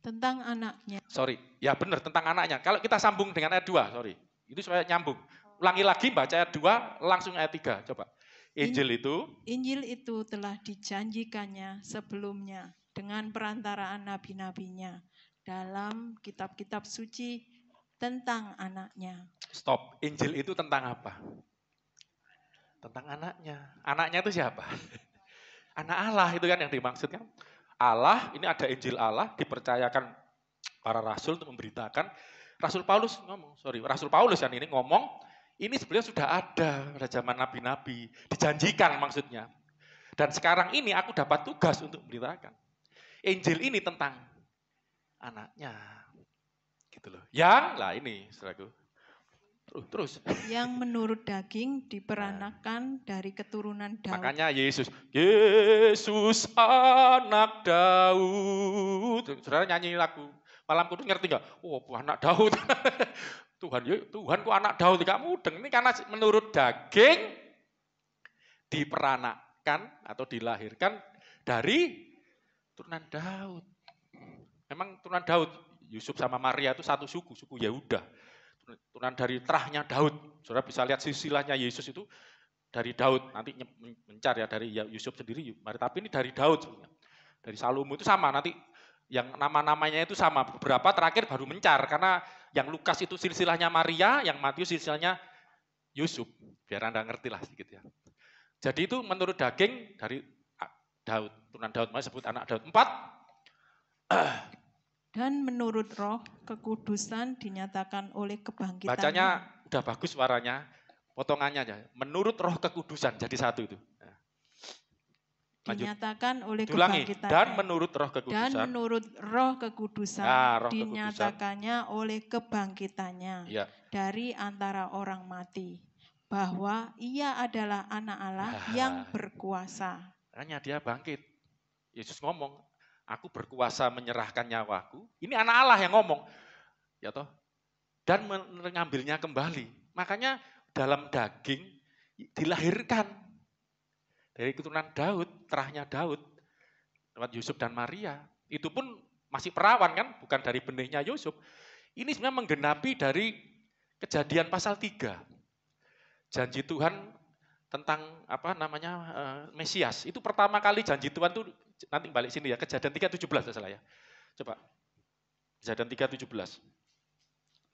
Tentang anaknya. Sorry, ya benar tentang anaknya. Kalau kita sambung dengan ayat 2, sorry. Itu supaya nyambung. Ulangi lagi baca ayat 2, langsung ayat 3. Coba. Injil itu telah dijanjikannya sebelumnya dengan perantaraan nabi-nabinya dalam kitab-kitab suci tentang anaknya. Stop. Injil itu tentang apa? Tentang anaknya. Anaknya itu siapa? Anak Allah itu kan yang dimaksudkan. Allah, ini ada Injil Allah, dipercayakan para rasul untuk memberitakan. Rasul Paulus yang ini ngomong, ini sebenarnya sudah ada pada zaman nabi-nabi, dijanjikan maksudnya. Dan sekarang ini aku dapat tugas untuk memberitakan. Injil ini tentang anaknya. Gitu loh. Ini, saudaraku. Terus. Yang menurut daging diperanakan dari keturunan Daud. Makanya Yesus anak Daud. Saudara nyanyi lagu Malam Kudus ngerti nggak? Oh, anak Daud. Tuhan kok anak Daud, gak mudeng. Ini karena menurut daging diperanakan atau dilahirkan dari turunan Daud. Memang turunan Daud, Yusuf sama Maria itu satu suku Yehuda. Turunan dari terahnya Daud. Saudara bisa lihat silsilahnya Yesus itu dari Daud. Nanti mencar ya dari Yusuf sendiri. Tapi ini dari Daud sebenarnya. Dari Salomo itu sama. Nanti yang nama-namanya itu sama. Beberapa terakhir baru mencar. Karena yang Lukas itu silsilahnya Maria, yang Matius silsilahnya Yusuf. Biar Anda ngerti lah sedikit ya. Jadi itu menurut daging dari Daud. Turunan Daud, makanya sebut anak Daud. 4. Dan menurut roh, kekudusan dinyatakan oleh kebangkitannya. Bacanya udah bagus suaranya, potongannya aja. Menurut roh kekudusan, jadi satu itu. Dinyatakan oleh kebangkitannya. Dan menurut roh kekudusan. Dinyatakannya oleh kebangkitannya. Ya. Dari antara orang mati. Bahwa ia adalah anak Allah yang berkuasa. Makanya dia bangkit. Yesus ngomong, aku berkuasa menyerahkan nyawaku. Ini anak Allah yang ngomong. Ya toh. Dan mengambilnya kembali. Makanya dalam daging dilahirkan. Dari keturunan Daud, terahnya Daud. Lewat Yusuf dan Maria. Itu pun masih perawan kan, bukan dari benihnya Yusuf. Ini sebenarnya menggenapi dari Kejadian pasal 3. Janji Tuhan tentang Mesias. Itu pertama kali janji Tuhan itu nanti balik sini ya, Kejadian 3:17 salah ya. Coba. Kejadian 3:17.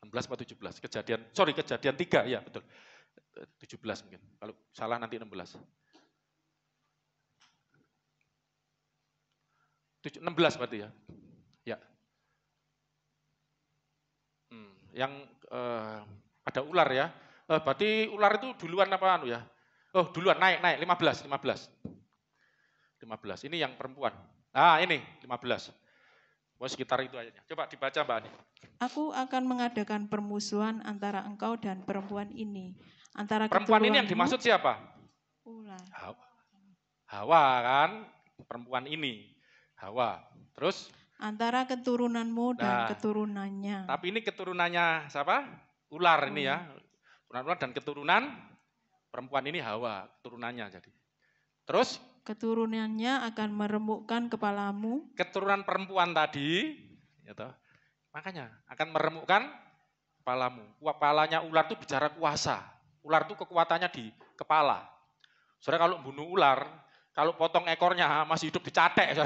16 atau 17? Kejadian 3 ya, betul. 17 mungkin. Kalau salah nanti 16. 16 berarti ya. Ya. Yang ada ular ya. Berarti ular itu duluan apa ya? Oh, duluan naik 15. Ini yang perempuan. Ini 15. Sekitar itu ayatnya. Coba dibaca Mbak Ani. Aku akan mengadakan permusuhan antara engkau dan perempuan ini. Antara perempuan ini yang dimaksud siapa? Ular. Hawa kan? Perempuan ini. Hawa. Terus? Antara keturunanmu dan keturunannya. Tapi ini keturunannya siapa? Ular ini ya. Ular dan keturunan perempuan ini Hawa, keturunannya jadi. Terus? Keturunannya akan meremukkan kepalamu. Keturunan perempuan tadi, ya toh, makanya akan meremukkan kepalamu. Kepalanya ular itu bicara kuasa. Ular itu kekuatannya di kepala. Saudara kalau bunuh ular, kalau potong ekornya masih hidup dicatek.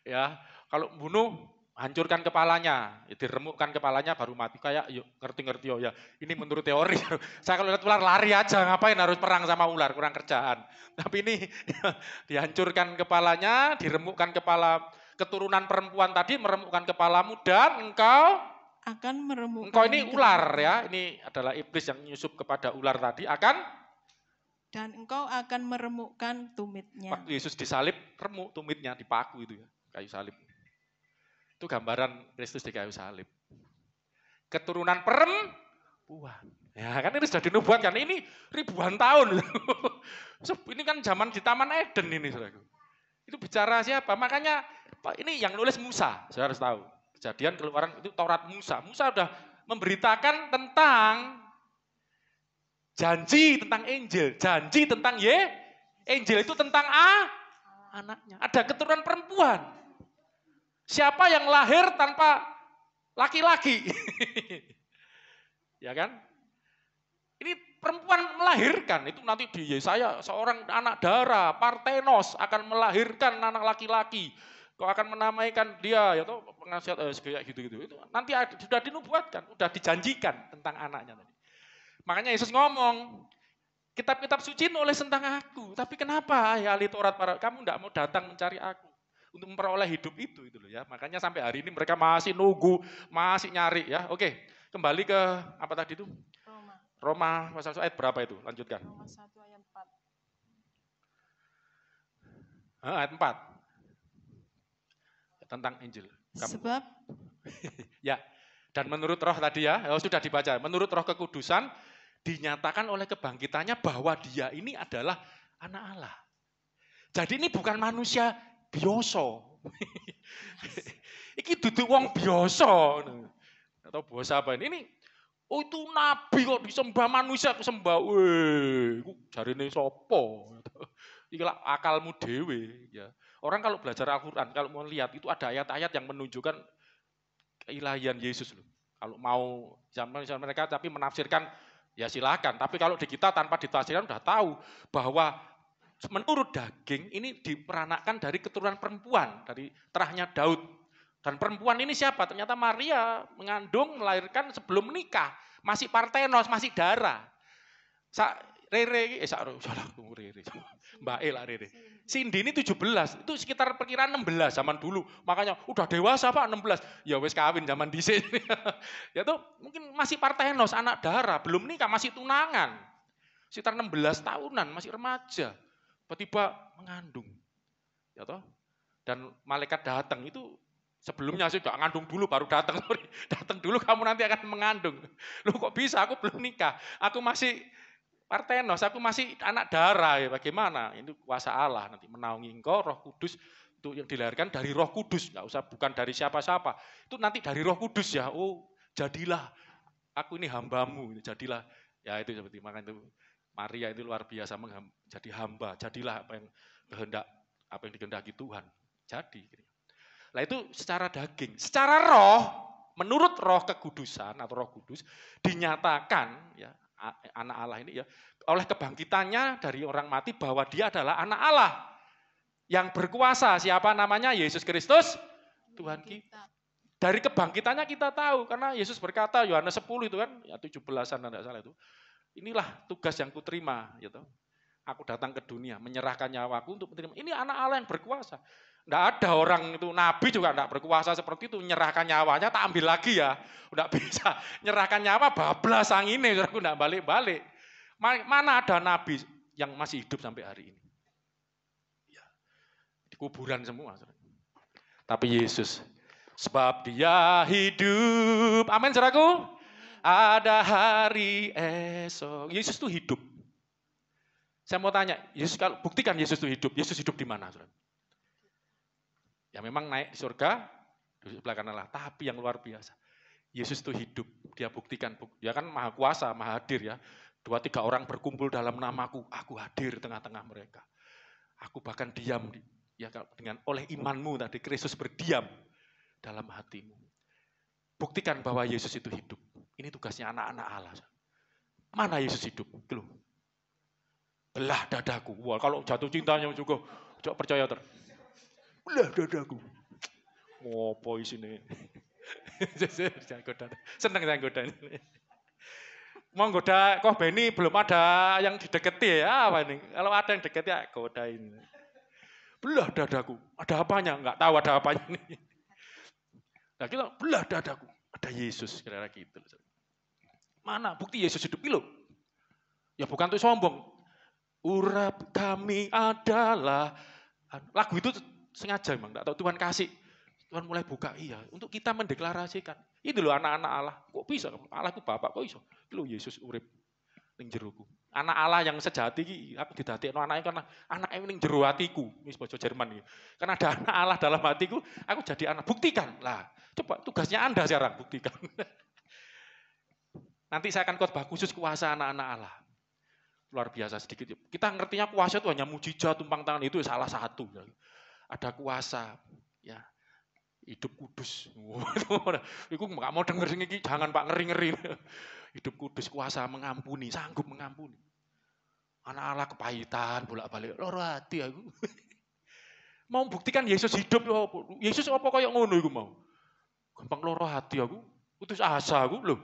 Ya, kalau bunuh hancurkan kepalanya, ya, diremukkan kepalanya baru mati. Kayak yuk ngerti-ngerti ya. Ini menurut teori. Saya kalau lihat ular lari aja, ngapain harus perang sama ular, kurang kerjaan. Tapi ini dihancurkan kepalanya, diremukkan kepala keturunan perempuan tadi, meremukkan kepalamu dan engkau akan meremukkan. Engkau ini ular ya, ini adalah iblis yang nyusup kepada ular tadi dan engkau akan meremukkan tumitnya. Waktu Yesus disalib, remuk tumitnya, dipaku itu ya, kayu salib. Itu gambaran Kristus di kayu salib. Keturunan perempuan. Ya kan ini sudah dinubuatkan, ini ribuan tahun. Ini kan zaman di Taman Eden ini, saudaraku. Itu bicara siapa? Makanya ini yang nulis Musa, saya harus tahu. Kejadian Keluaran itu Taurat Musa. Musa sudah memberitakan tentang janji tentang Injil, janji tentang Injil itu tentang anaknya. Ada keturunan perempuan. Siapa yang lahir tanpa laki-laki? Ya kan? Ini perempuan melahirkan, itu nanti di Yesaya seorang anak darah, Partenos akan melahirkan anak laki-laki. Kau akan menamaikan dia, ya toh penasihat kayak gitu-gitu. Itu nanti sudah dinubuatkan, sudah dijanjikan tentang anaknya tadi. Makanya Yesus ngomong, kitab-kitab suci nulis tentang aku. Tapi kenapa ya ahli Taurat kamu tidak mau datang mencari aku untuk memperoleh hidup itu loh ya. Makanya sampai hari ini mereka masih nunggu, masih nyari ya. Oke, kembali ke apa tadi itu? Roma pasal ayat berapa itu? Lanjutkan. Roma 1 ayat 4. Ayat 4. Tentang Injil. Sebab ya, dan menurut roh tadi ya, sudah dibaca. Menurut roh kekudusan dinyatakan oleh kebangkitannya bahwa dia ini adalah anak Allah. Jadi ini bukan manusia biasa. Iki duduk wong biasa. Atau biasa apa ini? Oh itu nabi kok disembah manusia sembah. Weh, jarine sapa? Iki akalmu dhewe ya. Orang kalau belajar Al-Qur'an, kalau mau lihat itu ada ayat-ayat yang menunjukkan keilahian Yesus loh. Kalau mau zaman mereka tapi menafsirkan ya silakan. Tapi kalau di kita tanpa ditafsirkan udah tahu bahwa menurut daging ini diperanakkan dari keturunan perempuan, dari terahnya Daud. Dan perempuan ini siapa? Ternyata Maria mengandung, melahirkan sebelum menikah. Masih Partenos, masih darah. Mbak E lah Rere. Cindy ini 17, itu sekitar perkiraan 16 zaman dulu. Makanya udah dewasa Pak 16. Ya wes kawin zaman dhisik. Ya tuh mungkin masih Partenos, anak darah, belum nikah, masih tunangan. Sekitar 16 tahunan, masih remaja. Tiba-tiba mengandung. Ya toh? Dan malaikat datang itu sebelumnya sudah ngandung dulu baru datang. Datang dulu kamu nanti akan mengandung. Loh kok bisa? Aku belum nikah. Aku masih Partenos, aku masih anak darah ya bagaimana? Ini kuasa Allah nanti menaungi engkau, Roh Kudus itu yang dilahirkan dari Roh Kudus, nggak usah bukan dari siapa-siapa. Itu nanti dari Roh Kudus ya. Oh, jadilah aku ini hambamu, jadilah. Ya itu seperti makanya itu Maria itu luar biasa jadi hamba, jadilah apa yang dikehendaki Tuhan. Jadi. Nah itu secara daging, secara roh, menurut roh kekudusan atau Roh Kudus dinyatakan ya anak Allah ini ya oleh kebangkitannya dari orang mati bahwa dia adalah anak Allah yang berkuasa. Siapa namanya? Yesus Kristus Tuhan kita. Dari kebangkitannya kita tahu karena Yesus berkata Yohanes 10 itu kan ya 17-an tidak salah itu. Inilah tugas yang kuterima gitu. Aku datang ke dunia menyerahkan nyawaku untuk menerima. Ini anak Allah yang berkuasa. Tidak ada orang itu, nabi juga tidak berkuasa seperti itu, menyerahkan nyawanya, tak ambil lagi ya. Tidak bisa, nyerahkan nyawa bablas sang ini, aku tidak balik-balik. Mana ada nabi yang masih hidup sampai hari ini? Ya, di kuburan semua. Tapi Yesus, sebab dia hidup, amin saudaraku, ada hari esok. Yesus itu hidup. Saya mau tanya, Yesus kalau buktikan Yesus itu hidup, Yesus hidup di mana saudara? Ya memang naik di surga, di sebelah kanan Allah. Tapi yang luar biasa, Yesus itu hidup. Dia buktikan, dia kan maha kuasa, maha hadir ya. 2-3 orang berkumpul dalam namaku, aku hadir di tengah-tengah mereka. Aku bahkan diam ya dengan oleh imanmu tadi Kristus berdiam dalam hatimu. Buktikan bahwa Yesus itu hidup. Ini tugasnya anak-anak Allah. Mana Yesus hidup? Loh. belah dadaku. Wah, kalau jatuh cintanya juga, coba percaya belah dadaku. Ngopo isine? Seneng saya goda. Mau goda kok Beni belum ada yang dideketi ya apa ini? Kalau ada yang deketi ya godain. Belah dadaku. Ada apanya? Enggak tahu ada apanya nih. Nah kita belah dadaku. Ada Yesus kira-kira gitu. Mana bukti Yesus hidup itu? Ya bukan untuk sombong. Urap kami adalah, lagu itu sengaja memang, enggak tahu Tuhan kasih. Tuhan mulai buka, iya, untuk kita mendeklarasikan. Itu loh anak-anak Allah. Kok bisa? Allahku Bapak, kok bisa? Loh Yesus urip ning jeroku. Anak Allah yang sejati iki aku didadekno anake karena anake ning jero hatiku. Wis basa Jerman iki. Karena ada anak Allah dalam hatiku, aku jadi anak. Buktikan. Lah, coba tugasnya Anda sekarang buktikan. Nanti saya akan khotbah khusus kuasa anak-anak Allah. Luar biasa sedikit. Kita ngertinya kuasa itu hanya mujizat, tumpang tangan itu salah satu. Ada kuasa, ya. Hidup kudus. Iku nggak mau denger sing iki, jangan Pak ngeri-ngeri. Hidup kudus, kuasa mengampuni, sanggup mengampuni. Anak Allah kepahitan, bolak-balik, loro hati aku. Mau buktikan Yesus hidup, Yesus apa kaya ngono iku mau. Gampang loro hati aku, putus asa aku, loh.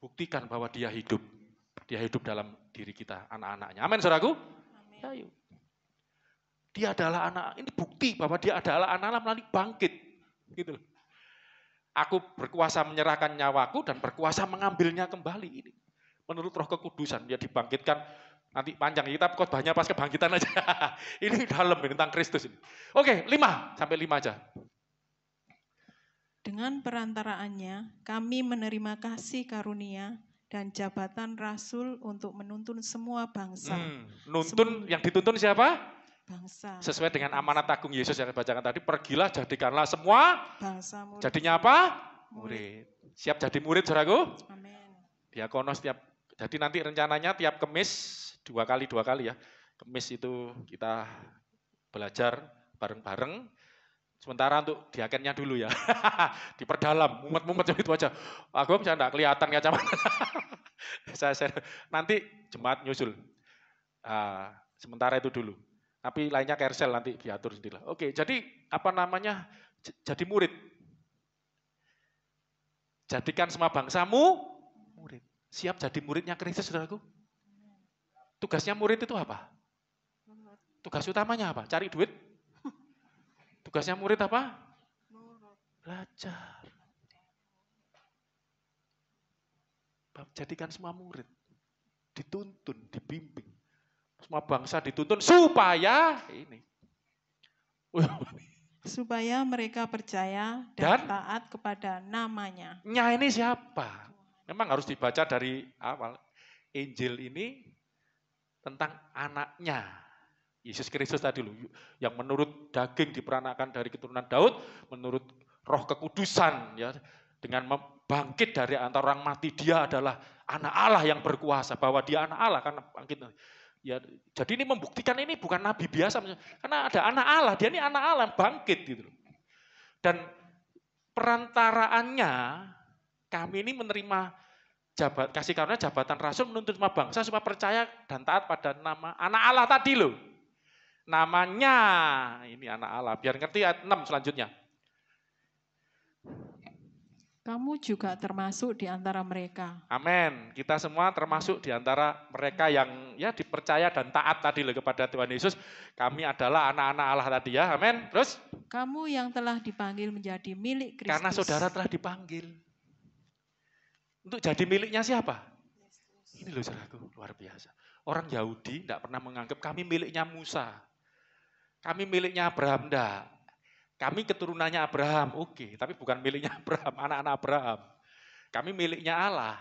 Buktikan bahwa dia hidup. Dia hidup dalam diri kita, anak-anaknya. Amin, saudaraku? Amin. Ayo. Dia adalah anak, ini bukti bahwa dia adalah anak-anak melalui bangkit. Gitu loh. Aku berkuasa menyerahkan nyawaku dan berkuasa mengambilnya kembali. Ini menurut Roh Kekudusan, dia dibangkitkan. Nanti panjang, kita khotbahnya pas kebangkitan aja. Ini dalam ini, tentang Kristus ini. Oke, 5 sampai 5 aja. Dengan perantaraannya, kami menerima kasih karunia dan jabatan rasul untuk menuntun semua bangsa. Yang dituntun siapa? Bangsa. Sesuai dengan amanat agung Yesus yang dibacakan tadi, pergilah jadikanlah semua bangsa murid. Jadinya apa? Murid. Siap jadi murid, saudaraku? Amin. Diakonos jadi nanti rencananya tiap Kemis, dua kali ya. Kemis itu kita belajar bareng-bareng. Sementara untuk diakennya dulu ya, diperdalam, mumet-mumet itu aja. Aku bisa enggak kelihatan kacamata. saya nanti jemaat nyusul. Sementara itu dulu. Tapi lainnya kersel nanti diatur sendiri. Oke, jadi apa namanya? Jadi murid. Jadikan semua bangsamu murid. Siap jadi muridnya Kristus, saudaraku? Tugasnya murid itu apa? Tugas utamanya apa? Cari duit? Tugasnya murid apa? Belajar. Jadikan semua murid. Dituntun, dibimbing. Semua bangsa dituntun supaya ini. Supaya mereka percaya dan taat kepada namanya. Ini siapa? Memang harus dibaca dari awal. Injil ini tentang anaknya. Yesus Kristus tadi loh, yang menurut daging diperanakan dari keturunan Daud, menurut Roh Kekudusan ya, dengan bangkit dari antara orang mati, dia adalah anak Allah yang berkuasa, bahwa dia anak Allah karena bangkit. Ya, jadi ini membuktikan ini bukan nabi biasa, karena ada anak Allah, dia ini anak Allah yang bangkit gitu. Dan perantaraannya kami ini menerima kasih karunia jabatan rasul menuntut semua bangsa supaya percaya dan taat pada nama anak Allah tadi loh. Namanya ini anak Allah. Biar ngerti ayat 6 selanjutnya. Kamu juga termasuk di antara mereka. Amin. Kita semua termasuk di antara mereka yang ya dipercaya dan taat tadi loh kepada Tuhan Yesus. Kami adalah anak-anak Allah tadi ya. Amin. Terus? Kamu yang telah dipanggil menjadi milik Kristus. Karena saudara telah dipanggil. Untuk jadi miliknya siapa? Ini loh saudaraku, luar biasa. Orang Yahudi tidak pernah menganggap kami miliknya Musa. Kami miliknya Abraham, enggak. Kami keturunannya Abraham, oke. Tapi bukan miliknya Abraham, anak-anak Abraham. Kami miliknya Allah.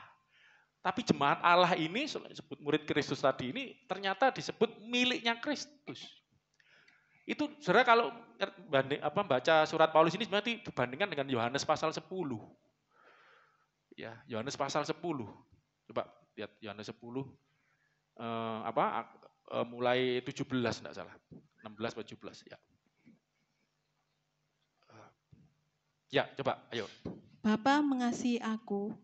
Tapi jemaat Allah ini, disebut murid Kristus tadi ini, ternyata disebut miliknya Kristus. Itu saudara kalau baca surat Paulus ini sebenarnya dibandingkan dengan Yohanes pasal 10. Ya, Yohanes pasal 10. Coba lihat Yohanes 10. Mulai 17 enggak salah. 16 atau 17 ya. Ya, coba ayo. Bapa mengasihi aku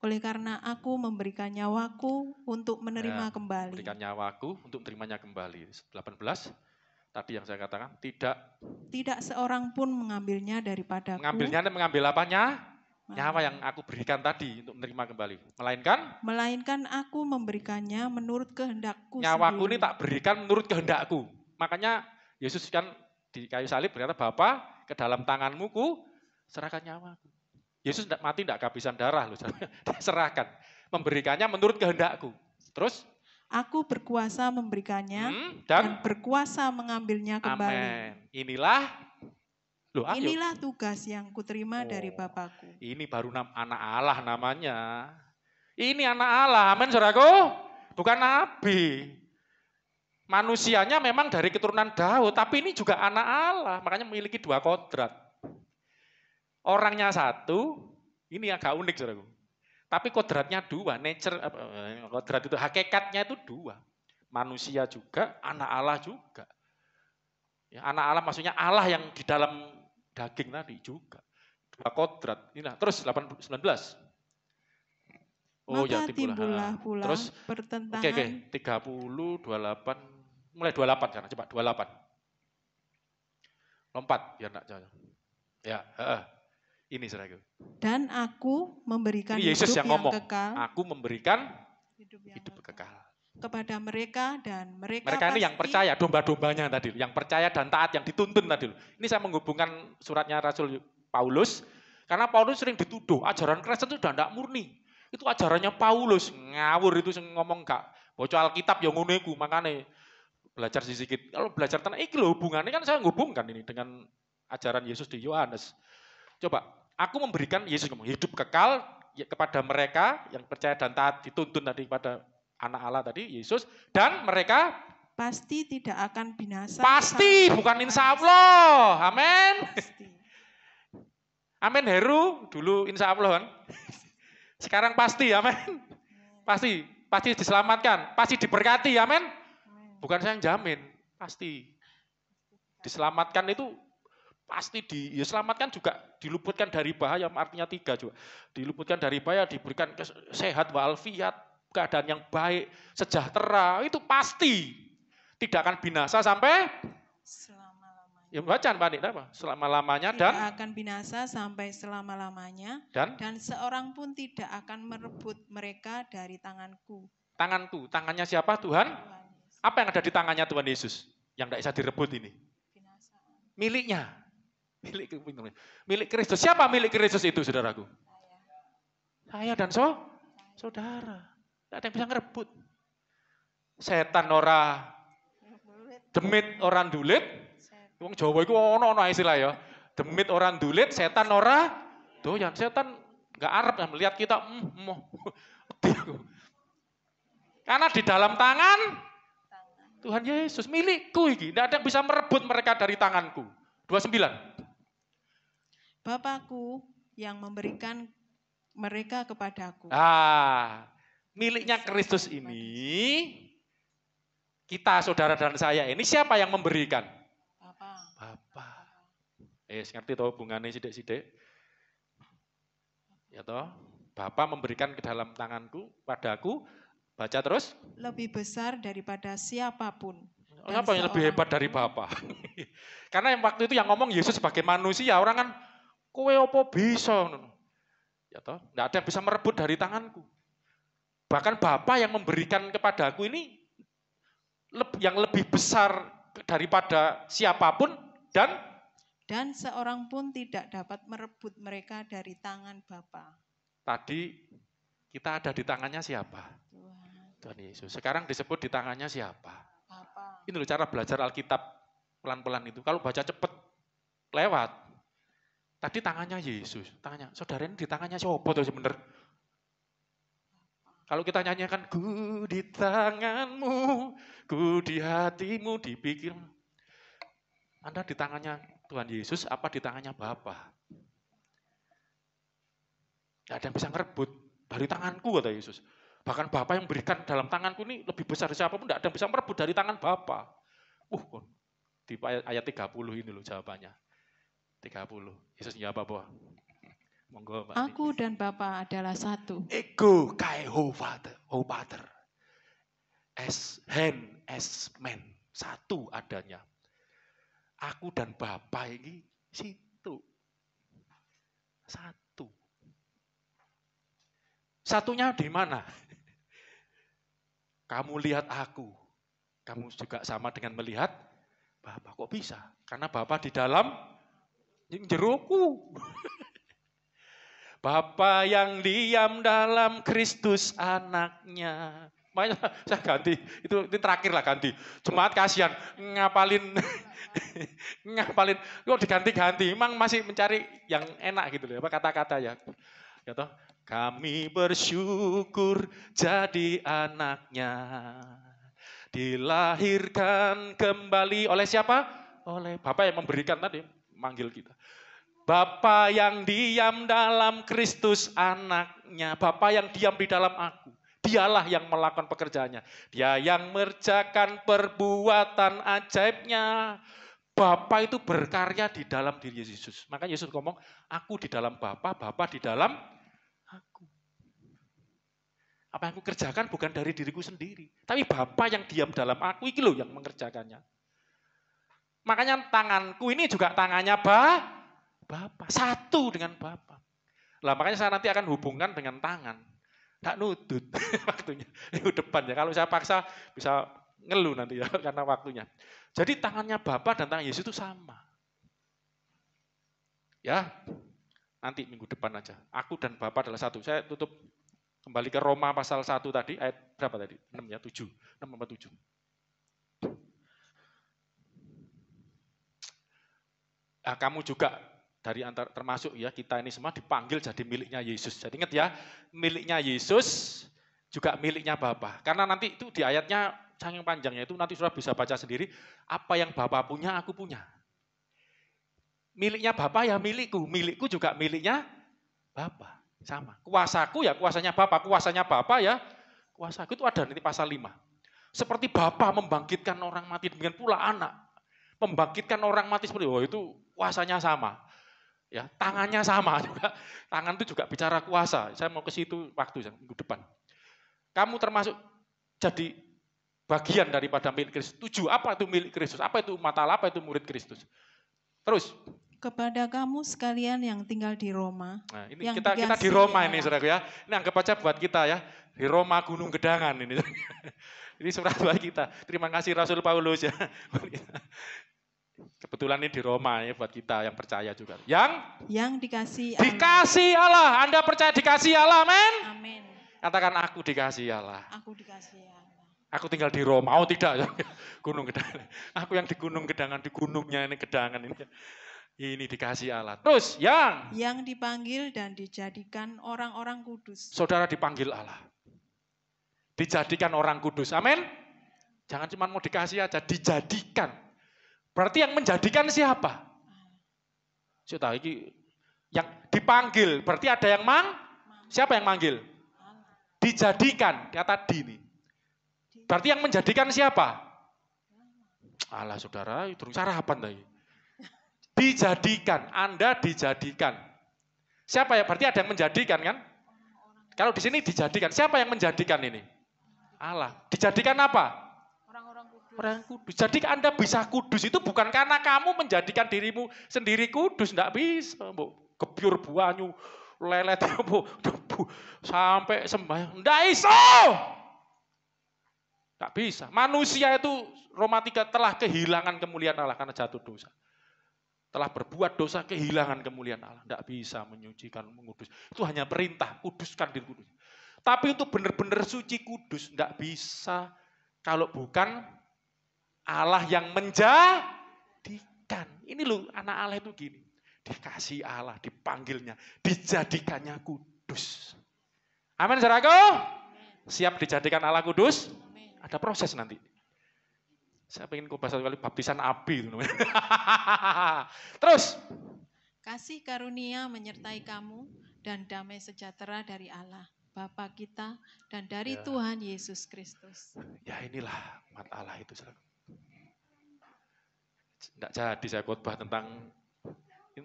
Oleh karena aku memberikan nyawaku untuk menerima kembali. Memberikan nyawaku untuk menerimanya kembali. 18, tadi yang saya katakan, tidak seorang pun mengambilnya daripadaku. Mengambil apanya? Nyawa yang aku berikan tadi untuk menerima kembali. Melainkan aku memberikannya menurut kehendakku nyawaku sendiri. ini tak berikan menurut kehendakku. Makanya Yesus kan di kayu salib berkata, Bapa, ke dalam tanganmu ku serahkan nyawaku. Yesus mati tidak kehabisan darah loh, serahkan. Memberikannya menurut kehendakku. Terus? Aku berkuasa memberikannya dan berkuasa mengambilnya kembali. Amin. Inilah tugas yang kuterima dari Bapakku. Ini baru anak Allah namanya. Ini anak Allah, amin saudaraku. Bukan nabi. Manusianya memang dari keturunan Daud, tapi ini juga anak Allah. Makanya memiliki 2 kodrat. Orangnya 1, ini agak unik saudaraku. Tapi kodratnya 2, kodrat itu hakikatnya itu 2. Manusia juga, anak Allah juga. Ya, anak Allah maksudnya Allah yang di dalam daging tadi juga. 2 kodrat. Inilah, terus 19. Maka timbullah pula terus, pertentangan. Oke, 30, 28, mulai 28 karena coba 28. Lompat biar enggak jauh. Ya, ini saudaraku. Dan aku memberikan ini Yesus hidup yang kekal. Aku memberikan hidup kekal kepada mereka dan mereka ini yang percaya, domba-dombanya tadi, yang percaya dan taat, yang dituntun tadi. Ini saya menghubungkan suratnya Rasul Paulus, karena Paulus sering dituduh, ajaran Kristen itu sudah tidak murni. Itu ajarannya Paulus, ngawur itu ngomong gak, bocah Alkitab yang ngono iku, makanya belajar sedikit. Kalau belajar tenang, ini loh hubungannya kan saya menghubungkan ini dengan ajaran Yesus di Yohanes. Coba, aku memberikan Yesus ngomong, hidup kekal kepada mereka yang percaya dan taat, dituntun tadi kepada anak Allah tadi, Yesus, dan mereka pasti tidak akan binasa. Pasti, bukan insya Allah. Amin. Amin Heru, dulu insya Allah kan. Sekarang pasti, amin. Pasti diselamatkan, pasti diberkati, amin. Bukan saya yang jamin, pasti. Diselamatkan itu pasti diselamatkan juga, diluputkan dari bahaya, artinya 3 juga. Diluputkan dari bahaya, diberikan sehat walafiat, keadaan yang baik, sejahtera, itu pasti tidak akan binasa sampai selama-lamanya. Ya bacaan Pak Nik, apa? Selama-lamanya dan tidak akan binasa sampai selama-lamanya dan seorang pun tidak akan merebut mereka dari tanganku. Tanganku, tangannya siapa? Tuhan. Apa yang ada di tangannya Tuhan Yesus yang tidak bisa direbut ini? Miliknya. Milik Kristus. Siapa milik Kristus itu, saudaraku? Saya dan saudara. Tidak ada yang bisa ngerebut. Setan ora demit orang dulit. Wong Jawa itu ono istilah ya. Demit orang dulit, setan ora doyan. Setan enggak arep melihat kita karena di dalam tangan Tuhan Yesus, milikku iki. Tidak ada yang bisa merebut mereka dari tanganku. 29. Bapakku yang memberikan mereka kepadaku. Miliknya Kristus ini, kita saudara dan saya ini siapa yang memberikan? Bapa. Ngerti toh hubungannya sidik-sidik? Ya toh, Bapa memberikan ke dalam tanganku, padaku, baca terus. Lebih besar daripada siapapun. Siapa yang lebih hebat dari Bapa? Karena yang waktu itu yang ngomong Yesus sebagai manusia, orang kan, kowe opo bisa? Ya toh, enggak ada yang bisa merebut dari tanganku. Bahkan Bapa yang memberikan kepadaku ini yang lebih besar daripada siapapun dan seorang pun tidak dapat merebut mereka dari tangan Bapa. Tadi kita ada di tangannya siapa? Tuhan Yesus. Sekarang disebut di tangannya siapa? Bapa. Ini loh cara belajar Alkitab pelan-pelan itu. Kalau baca cepat lewat. Tadi tangannya Yesus, tangannya saudara ini di tangannya siapa tuh sebenarnya? Kalau kita nyanyikan, ku di tanganmu, ku di hatimu, dipikir. Anda di tangannya Tuhan Yesus, apa di tangannya Bapa? Tidak ada yang bisa ngerebut dari tanganku, kata Yesus. Bahkan Bapa yang berikan dalam tanganku ini lebih besar dari siapapun, tidak ada yang bisa merebut dari tangan Bapa. Di ayat 30 ini loh jawabannya. 30, Yesus jawab apa? Monggo, Pak. Aku dan Bapa adalah satu. Ego kai ho Father. As hand, as man. Satu adanya. Aku dan Bapa ini situ. Satu. Satunya di mana? Kamu lihat aku. Kamu juga sama dengan melihat Bapa. Kok bisa? Karena Bapa di dalam jeroku. Bapa yang diam dalam Kristus anaknya. Makanya saya ganti, itu terakhir lah ganti. Jemaat kasihan, ngapalin, kok diganti-ganti. Emang masih mencari yang enak gitu loh, apa kata-kata ya. Ya toh, kami bersyukur jadi anaknya. Dilahirkan kembali oleh siapa? Oleh Bapa yang memberikan tadi, manggil kita. Bapa yang diam dalam Kristus anaknya. Bapa yang diam di dalam aku. Dialah yang melakukan pekerjaannya. Dia yang mengerjakan perbuatan ajaibnya. Bapa itu berkarya di dalam diri Yesus. Makanya Yesus ngomong, aku di dalam Bapa, Bapa di dalam aku. Apa yang aku kerjakan bukan dari diriku sendiri. Tapi Bapa yang diam dalam aku, itu loh yang mengerjakannya. Makanya tanganku ini juga tangannya Bapa. Satu dengan Bapa. Lah makanya saya nanti akan hubungkan dengan tangan. Nggak nutut waktunya. Minggu depan ya. Kalau saya paksa bisa ngeluh nanti ya karena waktunya. Jadi tangannya Bapa dan tangan Yesus itu sama. Ya, nanti minggu depan aja. Aku dan Bapa adalah satu. Saya tutup kembali ke Roma pasal 1 tadi. Ayat berapa tadi? 6 ya, 7. 6 sama 7. Nah, kamu juga dari antar termasuk ya kita ini semua dipanggil jadi miliknya Yesus. Jadi ingat ya, miliknya Yesus juga miliknya Bapa. Karena nanti itu di ayatnya saking panjangnya itu nanti sudah bisa baca sendiri. Apa yang Bapa punya, aku punya. Miliknya Bapa ya milikku. Milikku juga miliknya Bapa. Sama. Kuasaku ya kuasanya Bapa. Kuasanya Bapa ya kuasaku itu ada nanti pasal 5. Seperti Bapa membangkitkan orang mati, demikian pula anak. Membangkitkan orang mati seperti itu kuasanya sama. Ya, tangannya sama juga. Tangan itu juga bicara kuasa. Saya mau ke situ waktu minggu depan. Kamu termasuk jadi bagian daripada milik Kristus. 7, apa itu milik Kristus? Apa itu umat Allah? Apa itu murid Kristus? Terus. Kepada kamu sekalian yang tinggal di Roma. Nah, ini kita di Roma ini, saudara ya. Ini anggap aja buat kita ya. Di Roma Gunung Gedangan ini. Ini surat buat kita. Terima kasih Rasul Paulus ya. Kebetulan ini di Roma ya buat kita yang percaya juga. Yang dikasih Allah. Anda percaya dikasih Allah, amin? Amin. Katakan aku dikasih Allah. Aku dikasih Allah. Aku tinggal di Roma. Oh tidak, Gunung Gedangan. Aku yang di Gunung Gedangan, di gunungnya ini Gedangan ini. Ini dikasih Allah. Terus yang dipanggil dan dijadikan orang-orang kudus. Saudara dipanggil Allah. Dijadikan orang kudus. Amin. Jangan cuma mau dikasih aja, dijadikan. Berarti yang menjadikan siapa? Sudah ini yang dipanggil, berarti ada yang siapa yang manggil? Dijadikan, kata di nih. Berarti yang menjadikan siapa? Allah saudara, itu sarapan tadi. Dijadikan, Anda dijadikan. Siapa ya? Berarti ada yang menjadikan kan? Kalau di sini dijadikan, siapa yang menjadikan ini? Allah. Dijadikan apa? Orang kudus. Jadi Anda bisa kudus itu bukan karena kamu menjadikan dirimu sendiri kudus, enggak bisa. Gebyur buanyu, lelet debu sampai sembahyang, enggak bisa. Enggak bisa. Manusia itu Roma 3 telah kehilangan kemuliaan Allah karena jatuh dosa. Telah berbuat dosa kehilangan kemuliaan Allah. Enggak bisa menyucikan, mengudus. Itu hanya perintah, kuduskan diri kudus. Tapi untuk benar-benar suci kudus enggak bisa kalau bukan Allah yang menjadikan. Ini loh anak Allah itu gini. Dikasih Allah, dipanggilnya, dijadikannya kudus. Amin, saudaraku? Siap dijadikan Allah kudus? Ada proses nanti. Saya pengen kau bahas kali baptisan api. Terus. Kasih karunia menyertai kamu dan damai sejahtera dari Allah, Bapa kita dan dari Tuhan Yesus Kristus. Ya inilah umat Allah itu, saudara. Tidak jadi saya khotbah tentang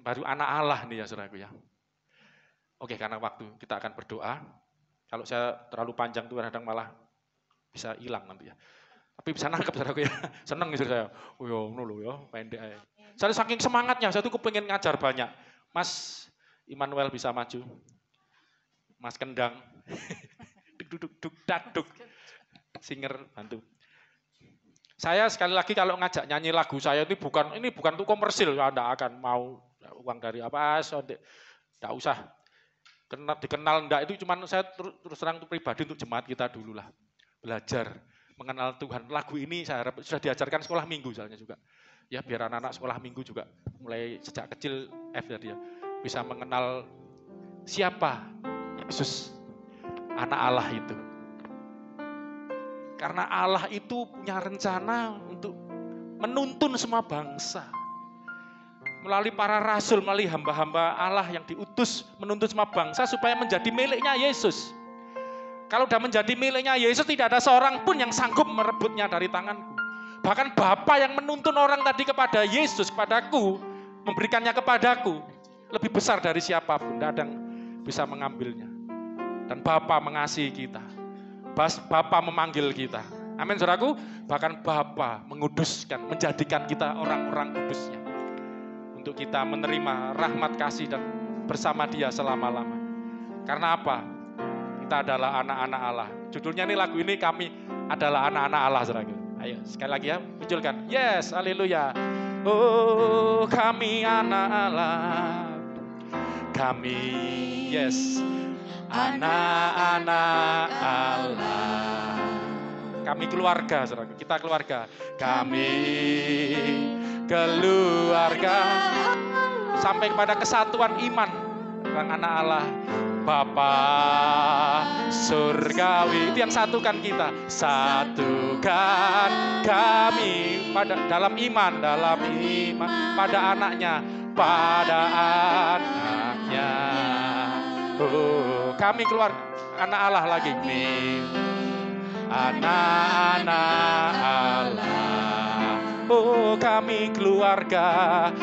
baru anak Allah nih ya saudaraku ya. Oke, karena waktu kita akan berdoa. Kalau saya terlalu panjang tuh kadang malah bisa hilang nanti ya. Tapi bisa nangkep saudaraku ya. Seneng istri saya. Oh ya, ngono ya, pendek aja. Saya saking semangatnya, saya tuh kepengen ngajar banyak. Mas Immanuel bisa maju. Mas Kendang. Duk daduk. Singer bantu. Saya sekali lagi kalau ngajak nyanyi lagu saya ini bukan tuh komersil, ya enggak akan mau uang dari apa, enggak usah. Dikenal enggak itu cuman saya terus terang itu pribadi untuk jemaat kita dulu lah. Belajar mengenal Tuhan. Lagu ini saya harap sudah diajarkan sekolah minggu misalnya juga. Ya biar anak-anak sekolah minggu juga mulai sejak kecil tadi ya bisa mengenal siapa Yesus, anak Allah itu. Karena Allah itu punya rencana untuk menuntun semua bangsa. Melalui para rasul, melalui hamba-hamba Allah yang diutus menuntun semua bangsa supaya menjadi miliknya Yesus. Kalau sudah menjadi miliknya Yesus, tidak ada seorang pun yang sanggup merebutnya dari tanganku. Bahkan Bapa yang menuntun orang tadi kepada Yesus, kepadaku, memberikannya kepadaku, lebih besar dari siapapun, tidak ada yang bisa mengambilnya. Dan Bapa mengasihi kita. Bapa memanggil kita. Amin saudaraku. Bahkan Bapa menguduskan, menjadikan kita orang-orang kudusnya. Untuk kita menerima rahmat kasih dan bersama Dia selama-lama. Karena apa? Kita adalah anak-anak Allah. Judulnya ini lagu ini kami adalah anak-anak Allah saudaraku. Ayo sekali lagi ya, munculkan. Yes, haleluya. Oh, kami anak Allah. Kami, yes, anak-anak Allah. Kami keluarga, saudara. Kita keluarga. Kami keluarga sampai kepada kesatuan iman orang anak Allah. Bapa surgawi, itu yang satukan kita. Satukan kami dalam iman pada anaknya, Oh, kami keluar anak Allah lagi. Anak-anak Allah. Oh, kami keluarga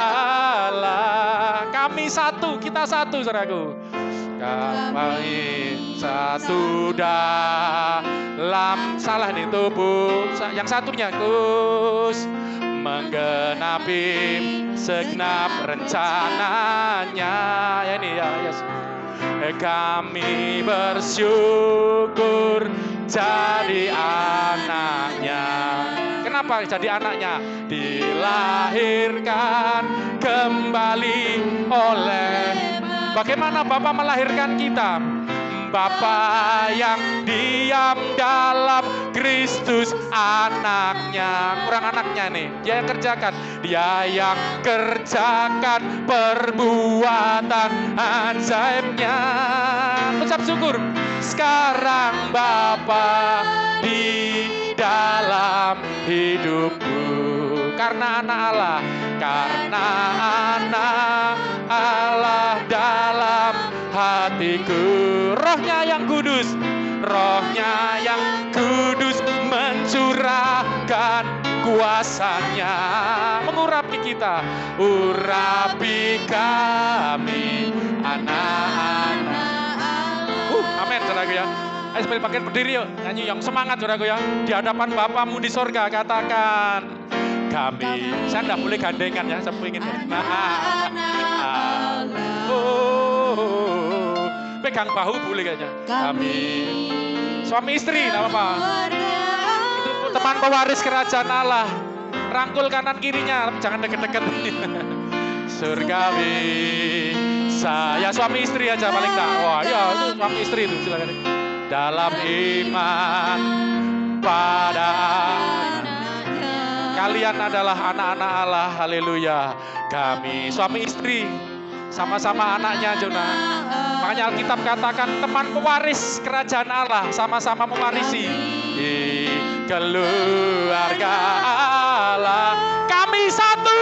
Allah. Kami satu, kita satu, saudaraku. Kami satu dalam salah nih tubuh. Yang satunya Kus menggenapi segenap rencananya. Ya ini ya, yes. Kami bersyukur jadi anaknya. Kenapa jadi anaknya? Dilahirkan kembali oleh. Bagaimana Bapa melahirkan kita? Bapa yang diam dalam Kristus, anaknya. Kurang anaknya nih, dia yang kerjakan. Dia yang kerjakan perbuatan ajaibnya. Ucap syukur. Sekarang Bapa di dalam hidupku. Karena anak Allah. Karena anak Allah dalam hatiku. Rohnya yang kudus mencurahkan kuasanya, mengurapi kita, urapi kami anak-anak. Amin saudaraku ya. Ayo sambil pakai berdiri yuk, nyanyi yang semangat saudaraku ya. Di hadapan Bapamu di sorga katakan, kami, saya enggak boleh gandengan ya, saya ingin pegang bahu boleh kayaknya. Kami suami istri, enggak apa-apa. Itu teman pewaris kerajaan Allah. Rangkul kanan kirinya, jangan deket-deket. Surgawi. Saya suami istri aja paling enggak. Wah, ya itu suami istri itu silakan. Dalam iman pada kalian adalah anak-anak Allah. Haleluya. Kami suami istri sama-sama anaknya Jonah. Makanya Alkitab katakan teman pewaris kerajaan Allah, sama-sama mewarisi keluarga Allah. Kami satu,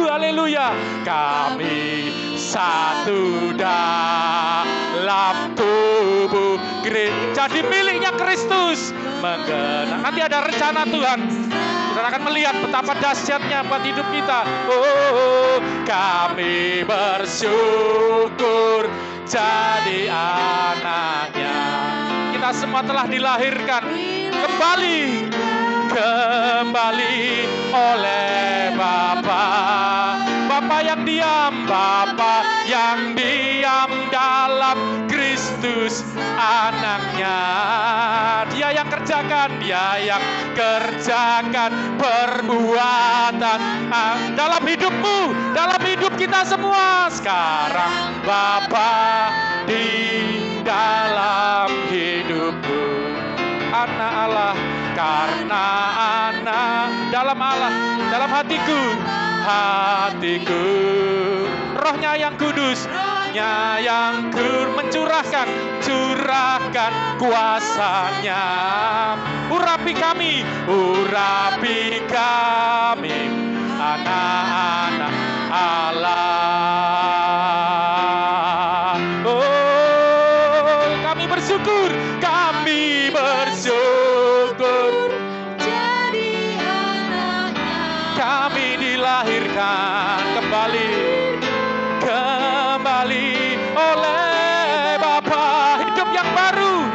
haleluya. Kami satu dalam tubuh Kristus, jadi miliknya Kristus. Nanti ada rencana Tuhan Saudara akan melihat betapa dahsyatnya buat hidup kita. Oh, kami bersyukur jadi anaknya. Kita semua telah dilahirkan kembali oleh Bapa. Bapa yang diam dalam Kristus anaknya. Dia yang kerjakan perbuatan dalam hidupmu, dalam hidup kita semua. Sekarang Bapa di dalam hidupmu, anak Allah, karena anak dalam Allah, dalam hatiku, Rohnya yang kudus, yang mencurahkan kuasanya. Urapi kami anak-anak Allah. Oh, kami bersyukur jadi anaknya. Kami dilahirkan kembali oleh Bapa. Hidup yang baru,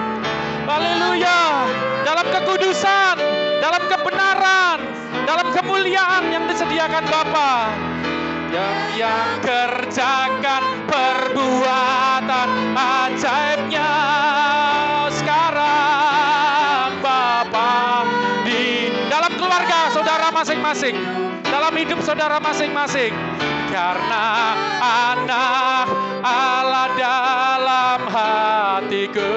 haleluya, dalam kekudusan, dalam kebenaran, dalam kemuliaan yang disediakan Bapa, yang kerjakan perbuatan ajaibnya. Sekarang Bapa di dalam keluarga saudara masing-masing, dalam hidup saudara masing-masing, karena anak Allah dalam hatiku,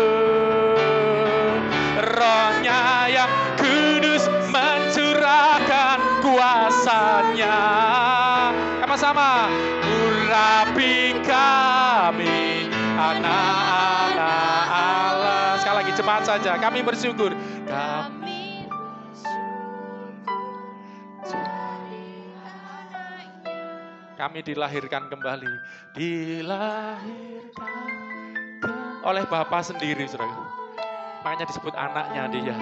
Rohnya yang kudus mencurahkan kuasanya. Sama-sama, urapi kami anak-anak Allah. Sekali lagi cepat saja, kami bersyukur. Kami dilahirkan kembali, oleh Bapa sendiri, saudara. Makanya disebut anaknya dia.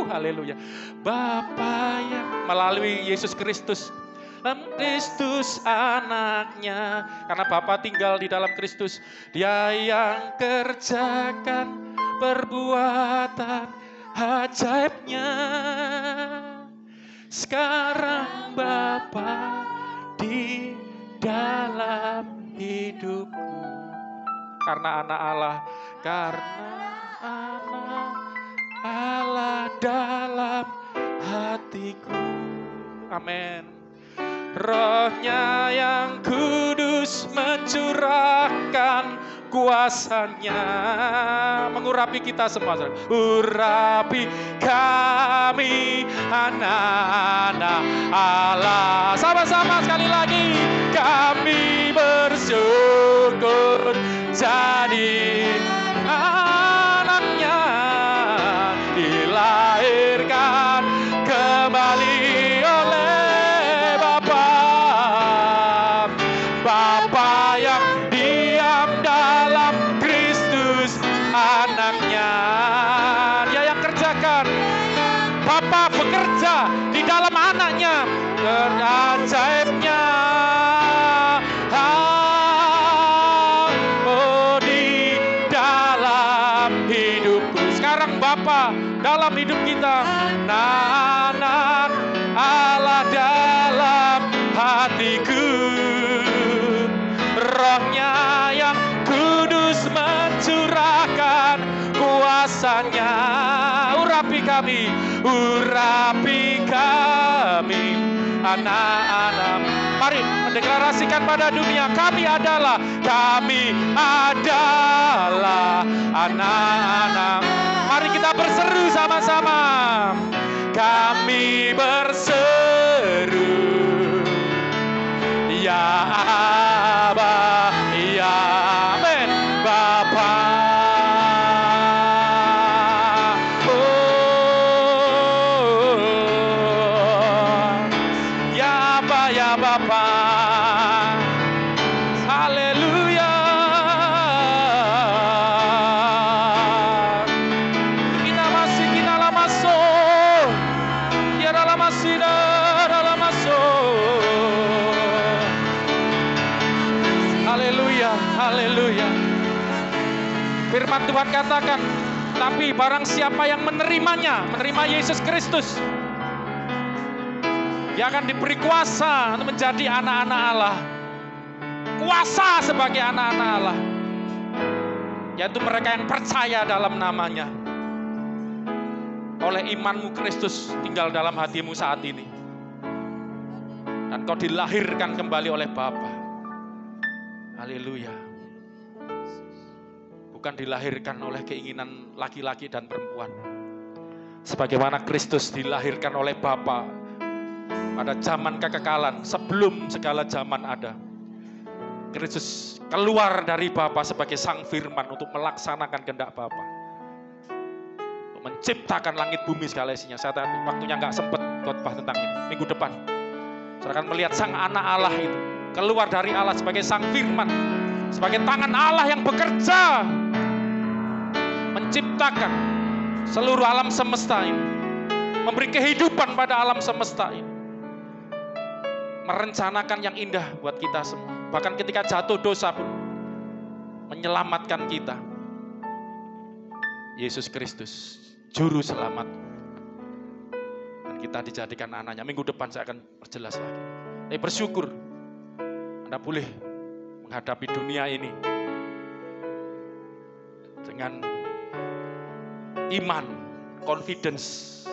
Haleluya. Bapa yang melalui Yesus Kristus anaknya. Karena Bapa tinggal di dalam Kristus, Dia yang kerjakan perbuatan ajaibnya. Sekarang Bapa di dalam hidupku, karena anak Allah dalam hatiku. Amin. Rohnya yang kudus mencurahkan kuasanya, mengurapi kita semua. Urapi kami anak-anak Allah. Sama-sama sekali lagi, kami bersyukur jadi anaknya, dilahirkan kembali oleh Bapa. Bapa yang diam dalam Kristus anaknya. Dia yang kerjakan. Bapa bekerja di dalam anaknya, ajaibnya. Di dalam hidupku. Sekarang Bapa dalam hidup kita, anak Allah dalam hatiku, Rohnya yang kudus mencurahkan kuasanya. Urapi kami anak-anak. Mari mendeklarasikan pada dunia, kami adalah anak-anak. Mari kita berseru sama-sama. Kami berseru, ya Aba, ya Amin, Bapa. Ya Bapa. Haleluya. Kita masih Haleluya. Firman Tuhan katakan, tapi barang siapa yang menerimanya, menerima Yesus Kristus, dia akan diberi kuasa untuk menjadi anak-anak Allah. Kuasa sebagai anak-anak Allah, yaitu mereka yang percaya dalam namanya. Oleh imanmu Kristus tinggal dalam hatimu saat ini, dan kau dilahirkan kembali oleh Bapa. Haleluya. Bukan dilahirkan oleh keinginan laki-laki dan perempuan, sebagaimana Kristus dilahirkan oleh Bapa pada zaman kekekalan, sebelum segala zaman ada. Kristus keluar dari Bapa sebagai Sang Firman untuk melaksanakan kehendak Bapa, untuk menciptakan langit bumi segala isinya. Saya tadi waktunya nggak sempat khotbah tentang ini. Minggu depan saya akan melihat Sang Anak Allah itu keluar dari Allah sebagai Sang Firman, sebagai tangan Allah yang bekerja menciptakan seluruh alam semesta ini, memberi kehidupan pada alam semesta ini, merencanakan yang indah buat kita semua. Bahkan ketika jatuh dosa pun menyelamatkan kita. Yesus Kristus, Juru Selamat. Dan kita dijadikan anaknya. Minggu depan saya akan perjelas lagi. Tapi bersyukur Anda boleh menghadapi dunia ini dengan iman, confidence.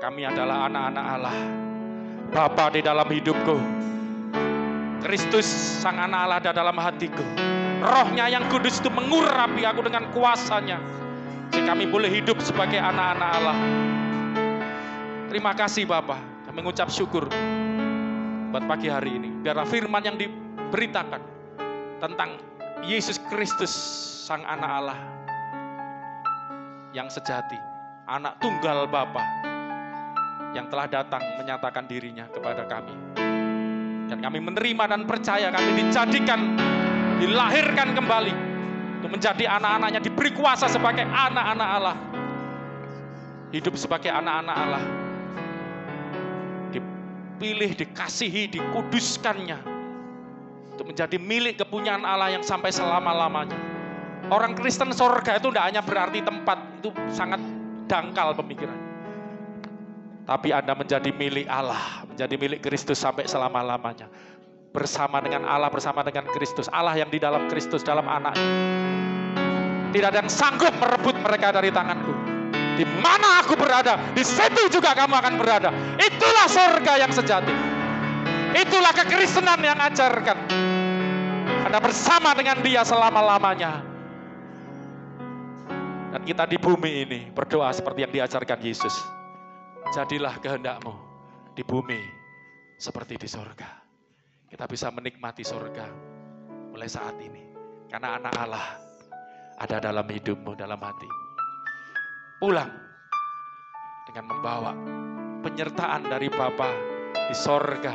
Kami adalah anak-anak Allah. Bapa di dalam hidupku, Kristus Sang Anak Allah ada dalam hatiku. Rohnya yang kudus itu mengurapi aku dengan kuasanya, sehingga kami boleh hidup sebagai anak-anak Allah. Terima kasih Bapa. Kami mengucap syukur buat pagi hari ini. Biarlah firman yang diberitakan tentang Yesus Kristus Sang Anak Allah yang sejati, anak tunggal Bapa yang telah datang menyatakan dirinya kepada kami. Dan kami menerima dan percaya, kami dijadikan, dilahirkan kembali untuk menjadi anak-anaknya, diberi kuasa sebagai anak-anak Allah. Hidup sebagai anak-anak Allah. Dipilih, dikasihi, dikuduskannya untuk menjadi milik kepunyaan Allah yang sampai selama-lamanya. Orang Kristen surga itu tidak hanya berarti tempat, itu sangat dangkal pemikiran. Tapi Anda menjadi milik Allah, menjadi milik Kristus sampai selama-lamanya. Bersama dengan Allah, bersama dengan Kristus. Allah yang di dalam Kristus, dalam anaknya. Tidak ada yang sanggup merebut mereka dari tanganku. Di mana aku berada, di situ juga kamu akan berada. Itulah surga yang sejati. Itulah kekristenan yang ajarkan. Anda bersama dengan Dia selama-lamanya. Dan kita di bumi ini berdoa seperti yang diajarkan Yesus. Jadilah kehendak-Mu di bumi seperti di surga. Kita bisa menikmati surga mulai saat ini. Karena anak Allah ada dalam hidupmu, dalam hati. Pulang dengan membawa penyertaan dari Bapa di surga,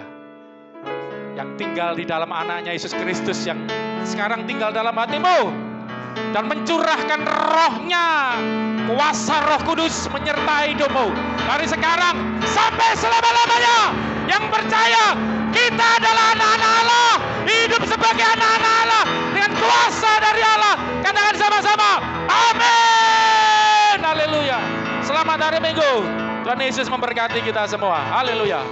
yang tinggal di dalam anaknya Yesus Kristus yang sekarang tinggal dalam hatimu. Dan mencurahkan rohnya, kuasa Roh Kudus menyertai hidupmu dari sekarang sampai selama-lamanya. Yang percaya kita adalah anak-anak Allah, hidup sebagai anak-anak Allah dengan kuasa dari Allah. Katakan sama-sama, amin. Haleluya. Selamat hari Minggu. Tuhan Yesus memberkati kita semua. Haleluya.